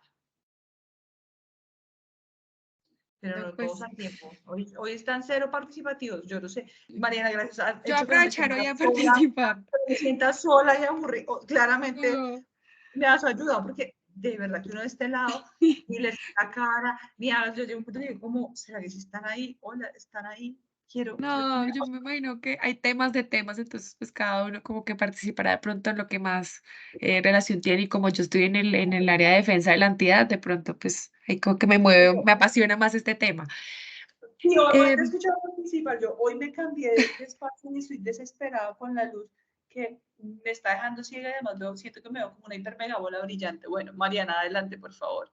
Speaker 1: Pero no todos a tiempo. Hoy están cero participativos. Yo no sé. Mariana, gracias.
Speaker 12: Yo aprovecharé a participar.
Speaker 1: Me sientas sola y aburrida. Claramente me has ayudado porque de verdad que uno de este lado y les la cara. Mira, yo llego un punto y digo, ¿cómo? ¿Será que si están ahí? Hola, ¿están ahí?
Speaker 12: No, yo me imagino que hay temas de temas, entonces pues cada uno como que participará de pronto en lo que más relación tiene, y como yo estoy en el área de defensa de la entidad, de pronto pues ahí como que me mueve, me apasiona más este tema.
Speaker 1: Sí, hoy te he escuchado participar. Yo hoy me cambié de espacio y estoy desesperada con la luz que me está dejando ciega, y además siento que me veo como una hiper mega bola brillante. Bueno, Mariana, adelante, por favor.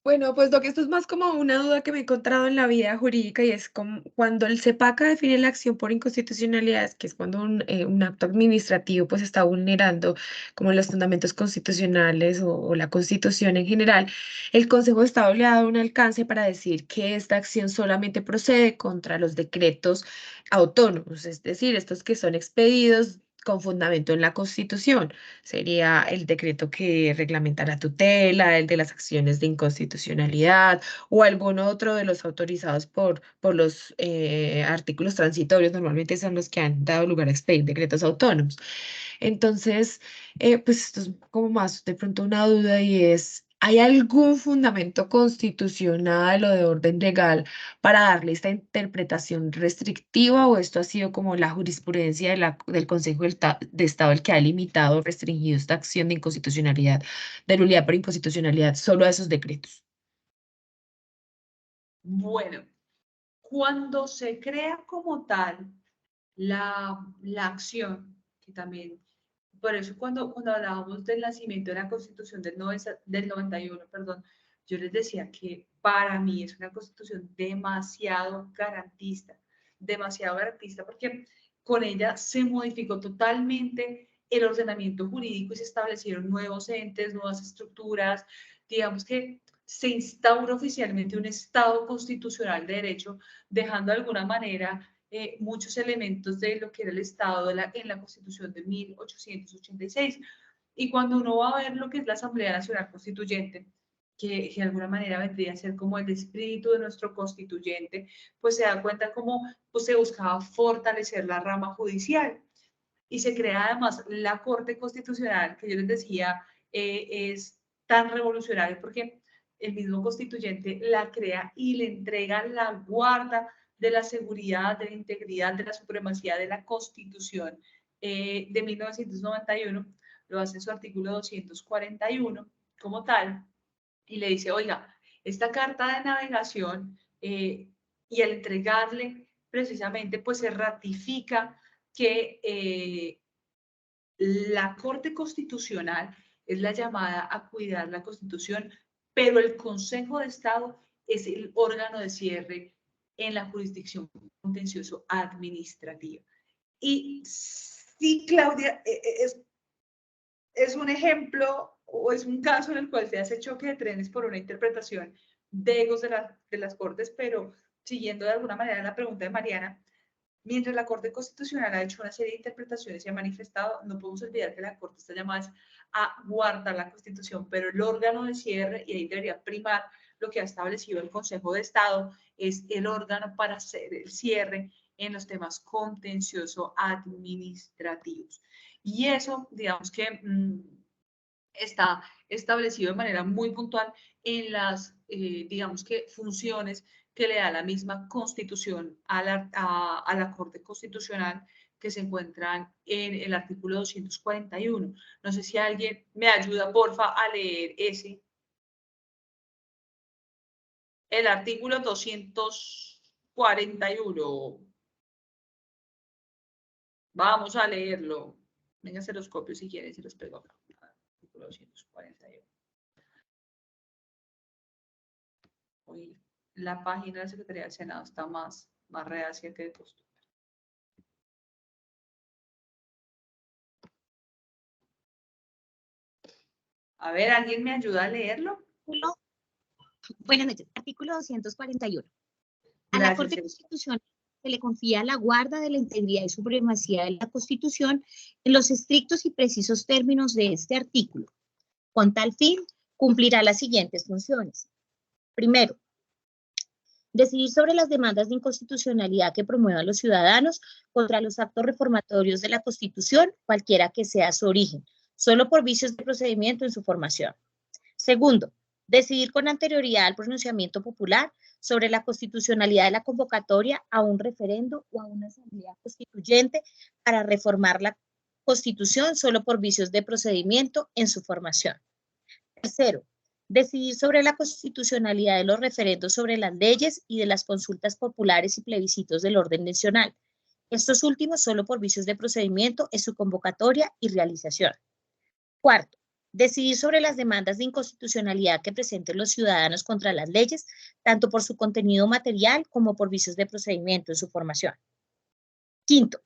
Speaker 12: Bueno, pues esto es más como una duda que me he encontrado en la vida jurídica, y es como cuando el CEPACA define la acción por inconstitucionalidad, que es cuando un acto administrativo pues está vulnerando como los fundamentos constitucionales o la Constitución en general. El Consejo de Estado le ha dado un alcance para decir que esta acción solamente procede contra los decretos autónomos, es decir, estos que son expedidos con fundamento en la Constitución. Sería el decreto que reglamenta la tutela, el de las acciones de inconstitucionalidad o algún otro de los autorizados por los artículos transitorios. Normalmente son los que han dado lugar a expedir decretos autónomos. Entonces, pues esto es como más de pronto una duda, y es, ¿hay algún fundamento constitucional o de orden legal para darle esta interpretación restrictiva, o esto ha sido como la jurisprudencia del Consejo de Estado el que ha limitado o restringido esta acción de inconstitucionalidad, de nulidad por inconstitucionalidad, solo a esos decretos?
Speaker 1: Bueno, cuando se crea como tal la acción, que también, por eso cuando hablábamos del nacimiento de la Constitución del 91, perdón, yo les decía que para mí es una Constitución demasiado garantista porque con ella se modificó totalmente el ordenamiento jurídico y se establecieron nuevos entes, nuevas estructuras. Digamos que se instaura oficialmente un Estado constitucional de derecho, dejando de alguna manera muchos elementos de lo que era el Estado en la Constitución de 1886. Y cuando uno va a ver lo que es la Asamblea Nacional Constituyente, que de alguna manera vendría a ser como el espíritu de nuestro constituyente, pues se da cuenta cómo pues, se buscaba fortalecer la rama judicial. Y se crea además la Corte Constitucional, que yo les decía, es tan revolucionario porque el mismo constituyente la crea y le entrega la guarda de la seguridad, de la integridad, de la supremacía de la Constitución de 1991, lo hace en su artículo 241 como tal, y le dice, oiga, esta carta de navegación, y al entregarle precisamente, pues se ratifica que la Corte Constitucional es la llamada a cuidar la Constitución, pero el Consejo de Estado es el órgano de cierre en la jurisdicción contencioso administrativa. Y sí, Claudia, es un ejemplo o es un caso en el cual se hace choque de trenes por una interpretación de egos de las Cortes, pero siguiendo de alguna manera la pregunta de Mariana, mientras la Corte Constitucional ha hecho una serie de interpretaciones y ha manifestado, no podemos olvidar que la Corte está llamada a guardar la Constitución, pero el órgano de cierre, y ahí debería primar lo que ha establecido el Consejo de Estado, es el órgano para hacer el cierre en los temas contencioso administrativos. Y eso, digamos que está establecido de manera muy puntual en las, digamos que, funciones que le da la misma Constitución a la Corte Constitucional, que se encuentran en el artículo 241. No sé si alguien me ayuda, porfa, a leer el artículo 241. Vamos a leerlo. Venga, se los copio si quieren, se los pego acá. Artículo 241. Hoy la página de la Secretaría del Senado está más reacia que de costumbre. A ver, ¿alguien me ayuda a leerlo?
Speaker 21: Buenas noches. Artículo 241. A la Corte Constitucional se le confía la guarda de la integridad y supremacía de la Constitución en los estrictos y precisos términos de este artículo. Con tal fin, cumplirá las siguientes funciones. Primero, decidir sobre las demandas de inconstitucionalidad que promuevan los ciudadanos contra los actos reformatorios de la Constitución, cualquiera que sea su origen, solo por vicios de procedimiento en su formación. Segundo, decidir con anterioridad al pronunciamiento popular sobre la constitucionalidad de la convocatoria a un referendo o a una asamblea constituyente para reformar la Constitución solo por vicios de procedimiento en su formación. Tercero, decidir sobre la constitucionalidad de los referendos sobre las leyes y de las consultas populares y plebiscitos del orden nacional. Estos últimos solo por vicios de procedimiento en su convocatoria y realización. Cuarto, decidir sobre las demandas de inconstitucionalidad que presenten los ciudadanos contra las leyes, tanto por su contenido material como por vicios de procedimiento en su formación. Quinto,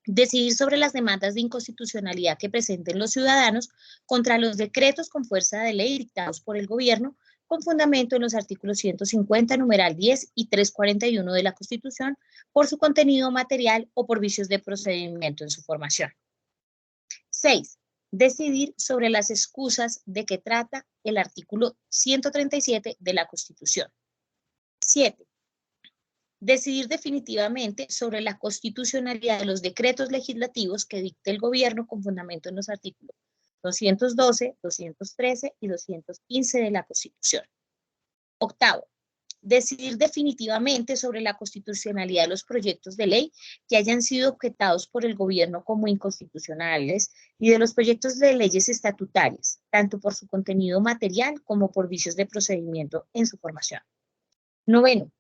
Speaker 21: decidir sobre las demandas de inconstitucionalidad que presenten los ciudadanos contra los decretos con fuerza de ley dictados por el gobierno con fundamento en los artículos 150, numeral 10 y 341 de la Constitución por su contenido material o por vicios de procedimiento en su formación. 6. Decidir sobre las excusas de que trata el artículo 137 de la Constitución. 7. Decidir definitivamente sobre la constitucionalidad de los decretos legislativos que dicte el gobierno con fundamento en los artículos 212, 213 y 215 de la Constitución. 8. Decidir definitivamente sobre la constitucionalidad de los proyectos de ley que hayan sido objetados por el gobierno como inconstitucionales y de los proyectos de leyes estatutarias, tanto por su contenido material como por vicios de procedimiento en su formación. 9.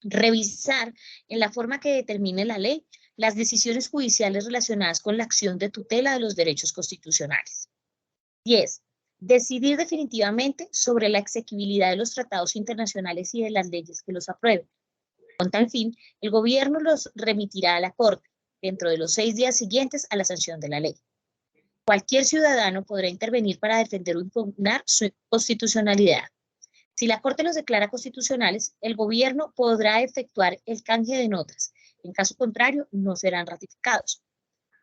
Speaker 21: Revisar en la forma que determine la ley las decisiones judiciales relacionadas con la acción de tutela de los derechos constitucionales. 10. Decidir definitivamente sobre la exequibilidad de los tratados internacionales y de las leyes que los aprueben. Con tal fin, el gobierno los remitirá a la Corte dentro de los 6 días siguientes a la sanción de la ley. Cualquier ciudadano podrá intervenir para defender o impugnar su constitucionalidad. Si la Corte los declara constitucionales, el gobierno podrá efectuar el canje de notas. En caso contrario, no serán ratificados.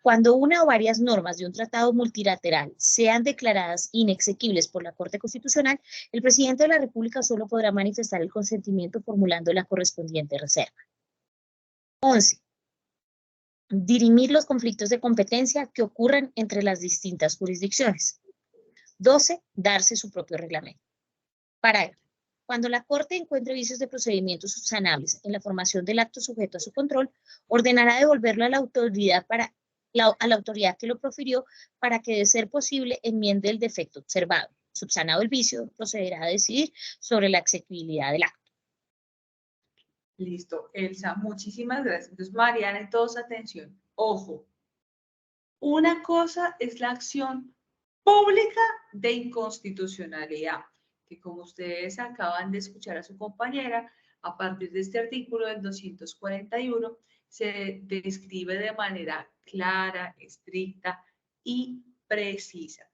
Speaker 21: Cuando una o varias normas de un tratado multilateral sean declaradas inexequibles por la Corte Constitucional, el presidente de la República solo podrá manifestar el consentimiento formulando la correspondiente reserva. 11. Dirimir los conflictos de competencia que ocurran entre las distintas jurisdicciones. 12. Darse su propio reglamento. Parágrafo. Cuando la Corte encuentre vicios de procedimientos subsanables en la formación del acto sujeto a su control, ordenará devolverlo a la autoridad que lo profirió para que, de ser posible, enmiende el defecto observado. Subsanado el vicio, procederá a decidir sobre la exequibilidad del acto.
Speaker 1: Listo, Elsa, muchísimas gracias. Entonces, Mariana, todos atención. Ojo, una cosa es la acción pública de inconstitucionalidad, que como ustedes acaban de escuchar a su compañera, a partir de este artículo del 241, se describe de manera clara, estricta y precisa.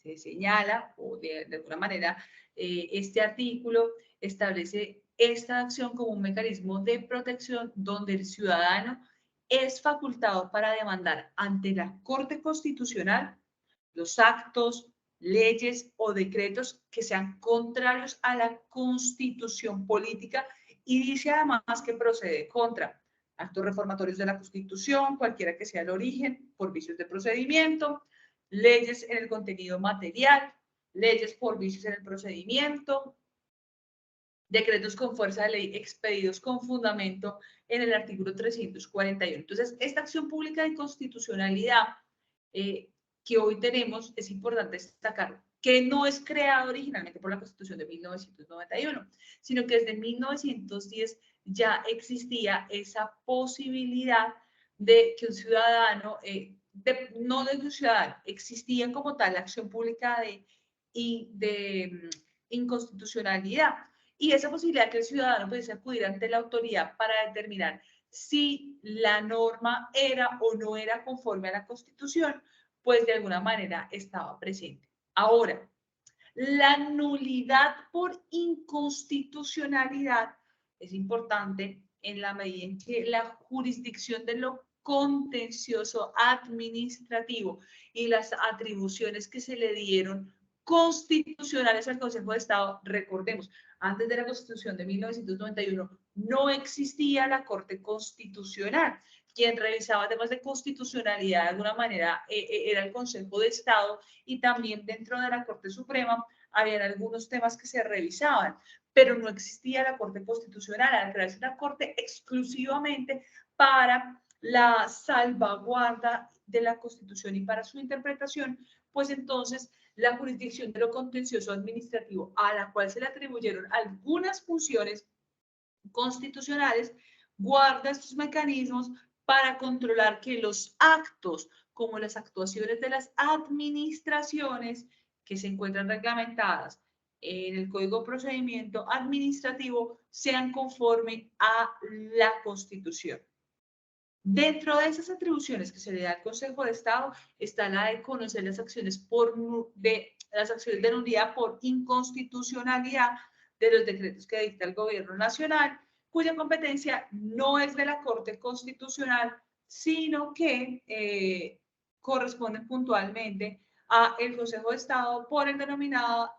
Speaker 1: Se señala, o de alguna manera, este artículo establece esta acción como un mecanismo de protección donde el ciudadano es facultado para demandar ante la Corte Constitucional los actos, leyes o decretos que sean contrarios a la Constitución política, y dice además que procede contra actos reformatorios de la Constitución, cualquiera que sea el origen, por vicios de procedimiento, leyes en el contenido material, leyes por vicios en el procedimiento, decretos con fuerza de ley expedidos con fundamento en el artículo 341. Entonces, esta acción pública de inconstitucionalidad que hoy tenemos, es importante destacar que no es creado originalmente por la Constitución de 1991, sino que desde 1910 ya existía esa posibilidad de que un ciudadano, no de un ciudadano, existía como tal la acción pública de inconstitucionalidad. Y esa posibilidad que el ciudadano pudiese acudir ante la autoridad para determinar si la norma era o no era conforme a la Constitución, pues de alguna manera estaba presente. Ahora, la nulidad por inconstitucionalidad es importante en la medida en que la jurisdicción de lo contencioso administrativo y las atribuciones que se le dieron constitucionales al Consejo de Estado, recordemos, antes de la Constitución de 1991 no existía la Corte Constitucional. Quien revisaba temas de constitucionalidad de alguna manera era el Consejo de Estado, y también dentro de la Corte Suprema habían algunos temas que se revisaban, pero no existía la Corte Constitucional. Al crearse una Corte exclusivamente para la salvaguarda de la Constitución y para su interpretación, pues entonces la jurisdicción de lo contencioso administrativo, a la cual se le atribuyeron algunas funciones constitucionales, guarda estos mecanismos para controlar que los actos, como las actuaciones de las administraciones que se encuentran reglamentadas en el Código de Procedimiento Administrativo, sean conforme a la Constitución. Dentro de esas atribuciones que se le da al Consejo de Estado está la de conocer las acciones de nulidad por inconstitucionalidad de los decretos que dicta el Gobierno Nacional, cuya competencia no es de la Corte Constitucional, sino que corresponden puntualmente a el Consejo de Estado por la denominada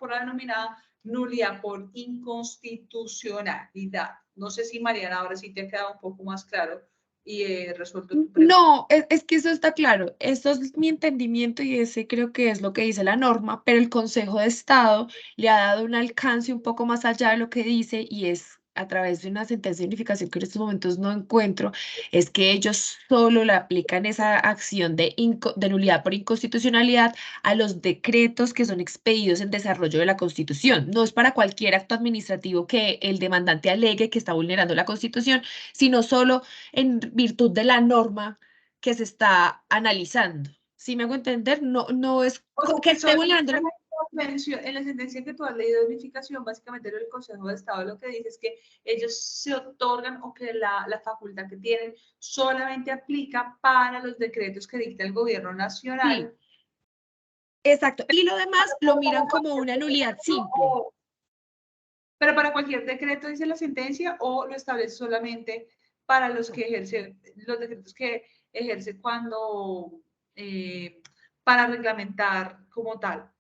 Speaker 1: nulidad por inconstitucionalidad. No sé si, Mariana, ahora sí te ha quedado un poco más claro y resuelto tu pregunta.
Speaker 12: No, es que eso está claro. Eso es mi entendimiento y ese creo que es lo que dice la norma, pero el Consejo de Estado le ha dado un alcance un poco más allá de lo que dice, y es a través de una sentencia de unificación que en estos momentos no encuentro, es que ellos solo le aplican esa acción de nulidad por inconstitucionalidad a los decretos que son expedidos en desarrollo de la Constitución. No es para cualquier acto administrativo que el demandante alegue que está vulnerando la Constitución, sino solo en virtud de la norma que se está analizando. ¿Sí me hago entender? No es que esté vulnerando la...
Speaker 1: En la sentencia que tú has leído de unificación, básicamente el Consejo de Estado lo que dice es que ellos se otorgan, o que la facultad que tienen solamente aplica para los decretos que dicta el Gobierno Nacional.
Speaker 12: Sí. Exacto. Y lo demás lo miran como una nulidad simple.
Speaker 1: Pero para cualquier decreto, dice la sentencia, o lo establece solamente para los que ejercen, los decretos que ejerce cuando, para reglamentar como tal.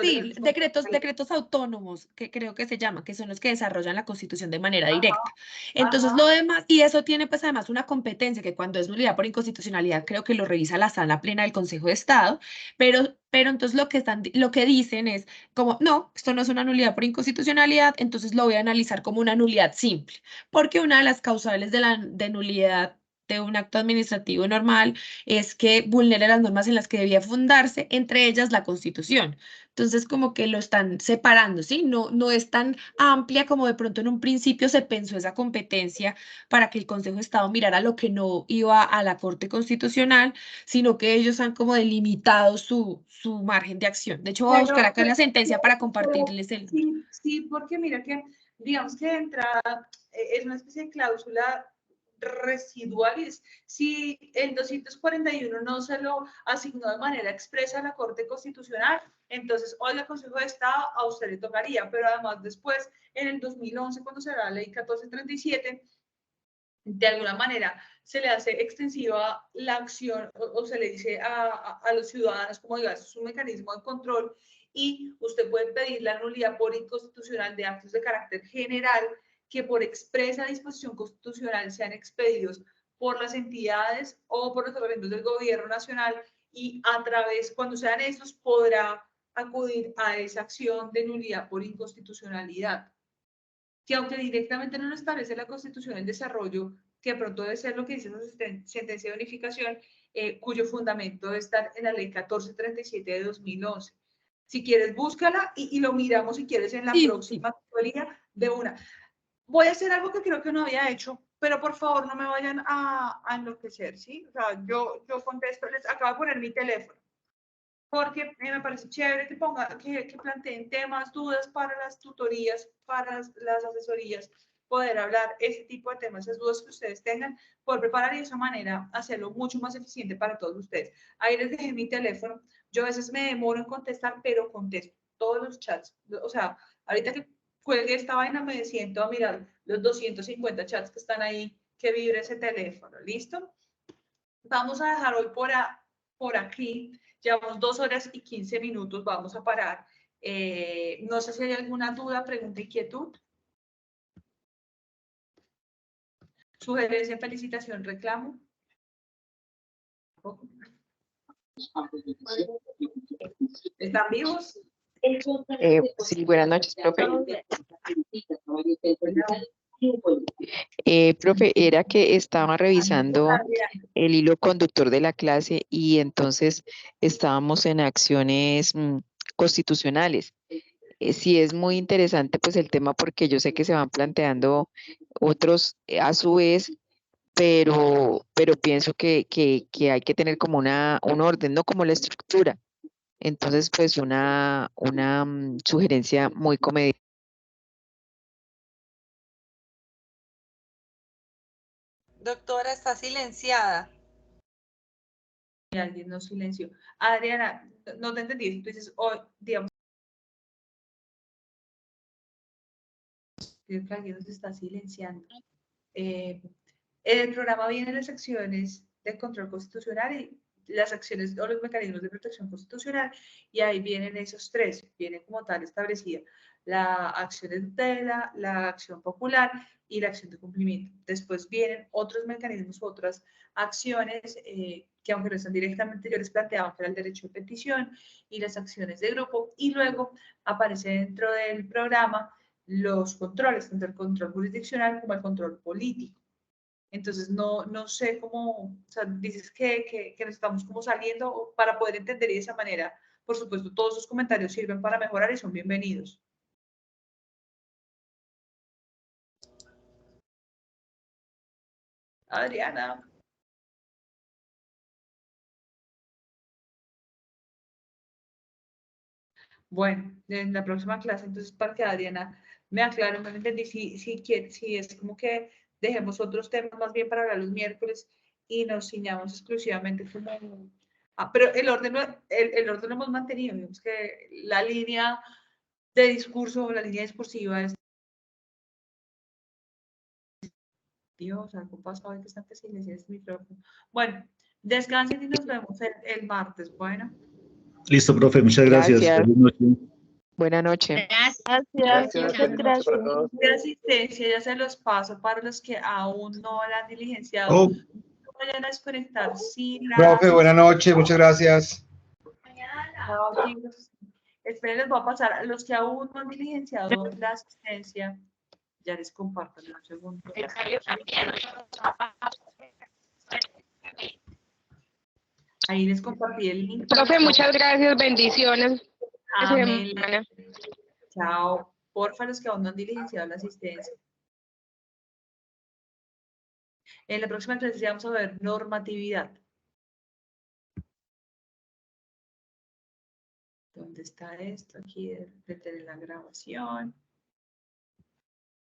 Speaker 12: Sí, decretos autónomos, que creo que se llama, que son los que desarrollan la Constitución de manera directa. Entonces, lo demás, y eso tiene pues además una competencia que cuando es nulidad por inconstitucionalidad, creo que lo revisa la Sala Plena del Consejo de Estado, pero entonces lo que dicen es como, no, esto no es una nulidad por inconstitucionalidad, entonces lo voy a analizar como una nulidad simple, porque una de las causales de nulidad de un acto administrativo normal es que vulnere las normas en las que debía fundarse, entre ellas la Constitución. Entonces, como que lo están separando, ¿sí? No es tan amplia como de pronto en un principio se pensó esa competencia para que el Consejo de Estado mirara lo que no iba a la Corte Constitucional, sino que ellos han como delimitado su margen de acción. De hecho, voy a buscar acá la sentencia para compartirles el...
Speaker 1: Sí, porque mira que, digamos que de entrada es una especie de cláusula residuales. Si el 241 no se lo asignó de manera expresa a la Corte Constitucional, entonces hoy el Consejo de Estado a usted le tocaría, pero además después, en el 2011, cuando se da la ley 1437, de alguna manera se le hace extensiva la acción, o se le dice a los ciudadanos como diga, es un mecanismo de control, y usted puede pedir la nulidad por inconstitucional de actos de carácter general que por expresa disposición constitucional sean expedidos por las entidades o por los organismos del Gobierno Nacional y a través, cuando sean esos, podrá acudir a esa acción de nulidad por inconstitucionalidad, que aunque directamente no lo establece la Constitución en desarrollo, que pronto debe ser lo que dice esa sentencia de unificación, cuyo fundamento debe estar en la ley 1437 de 2011. Si quieres, búscala y lo miramos si quieres en la próxima teoría de una. Voy a hacer algo que creo que no había hecho, pero por favor no me vayan a enloquecer, ¿sí? O sea, yo contesto, les acabo de poner mi teléfono, porque me parece chévere que planteen temas, dudas para las tutorías, para las asesorías, poder hablar ese tipo de temas, esas dudas que ustedes tengan, poder preparar y de esa manera hacerlo mucho más eficiente para todos ustedes. Ahí les dejé mi teléfono. Yo a veces me demoro en contestar, pero contesto todos los chats. O sea, ahorita que cuelgue esta vaina me siento a mirar los 250 chats que están ahí, que vibre ese teléfono. ¿Listo? Vamos a dejar hoy por aquí. Llevamos 2 horas y 15 minutos, vamos a parar. No sé si hay alguna duda, pregunta, inquietud. Sugerencia, felicitación, reclamo. ¿Están vivos?
Speaker 2: Sí, buenas noches, profe. Profe, era que estaba revisando el hilo conductor de la clase y entonces estábamos en acciones constitucionales. Sí es muy interesante pues el tema porque yo sé que se van planteando otros a su vez, pero pienso que hay que tener como un orden, no como la estructura. Entonces, pues una sugerencia muy comedida.
Speaker 4: Doctora, está silenciada.
Speaker 1: Alguien no silenció. Adriana, no te entendí. Tú dices, digamos, creo que alguien nos está silenciando. En el programa vienen las acciones de control constitucional y las acciones o los mecanismos de protección constitucional, y ahí vienen esos 3, viene como tal establecida la acción de tutela, la acción popular y la acción de cumplimiento. Después vienen otros mecanismos, otras acciones que aunque no están directamente, yo les planteaba que era el derecho de petición y las acciones de grupo, y luego aparece dentro del programa los controles, tanto el control jurisdiccional como el control político. Entonces, no sé cómo, o sea, dices que nos estamos como saliendo para poder entender y de esa manera, por supuesto, todos esos comentarios sirven para mejorar y son bienvenidos. Adriana. Bueno, en la próxima clase, entonces, para que Adriana me aclare, no entendí si es como que dejemos otros temas más bien para hablar los miércoles y nos ciñamos exclusivamente como... pero el orden lo hemos mantenido, digamos que la línea de discurso, la línea discursiva es... Dios, algo pasa hoy que están que silenciar este micrófono. Bueno, descansen y nos vemos el martes, bueno.
Speaker 3: Listo, profe, muchas gracias.
Speaker 2: Gracias.
Speaker 3: Feliz noche.
Speaker 2: Buenas noches.
Speaker 16: Gracias.
Speaker 1: De asistencia ya se los paso para los que aún no la han diligenciado.
Speaker 3: Oh.
Speaker 1: No vayan a desconectar. Sí,
Speaker 17: Profe, buenas noches, muchas gracias.
Speaker 1: Esperen, les voy a pasar a los que aún no han diligenciado la asistencia. Ya les comparto en un segundo. Ahí les compartí el link.
Speaker 22: Profe, muchas gracias, bendiciones.
Speaker 1: Amén. Chao. Porfa, los que aún no han diligenciado la asistencia. En la próxima clase vamos a ver normatividad. ¿Dónde está esto? Aquí detener la grabación.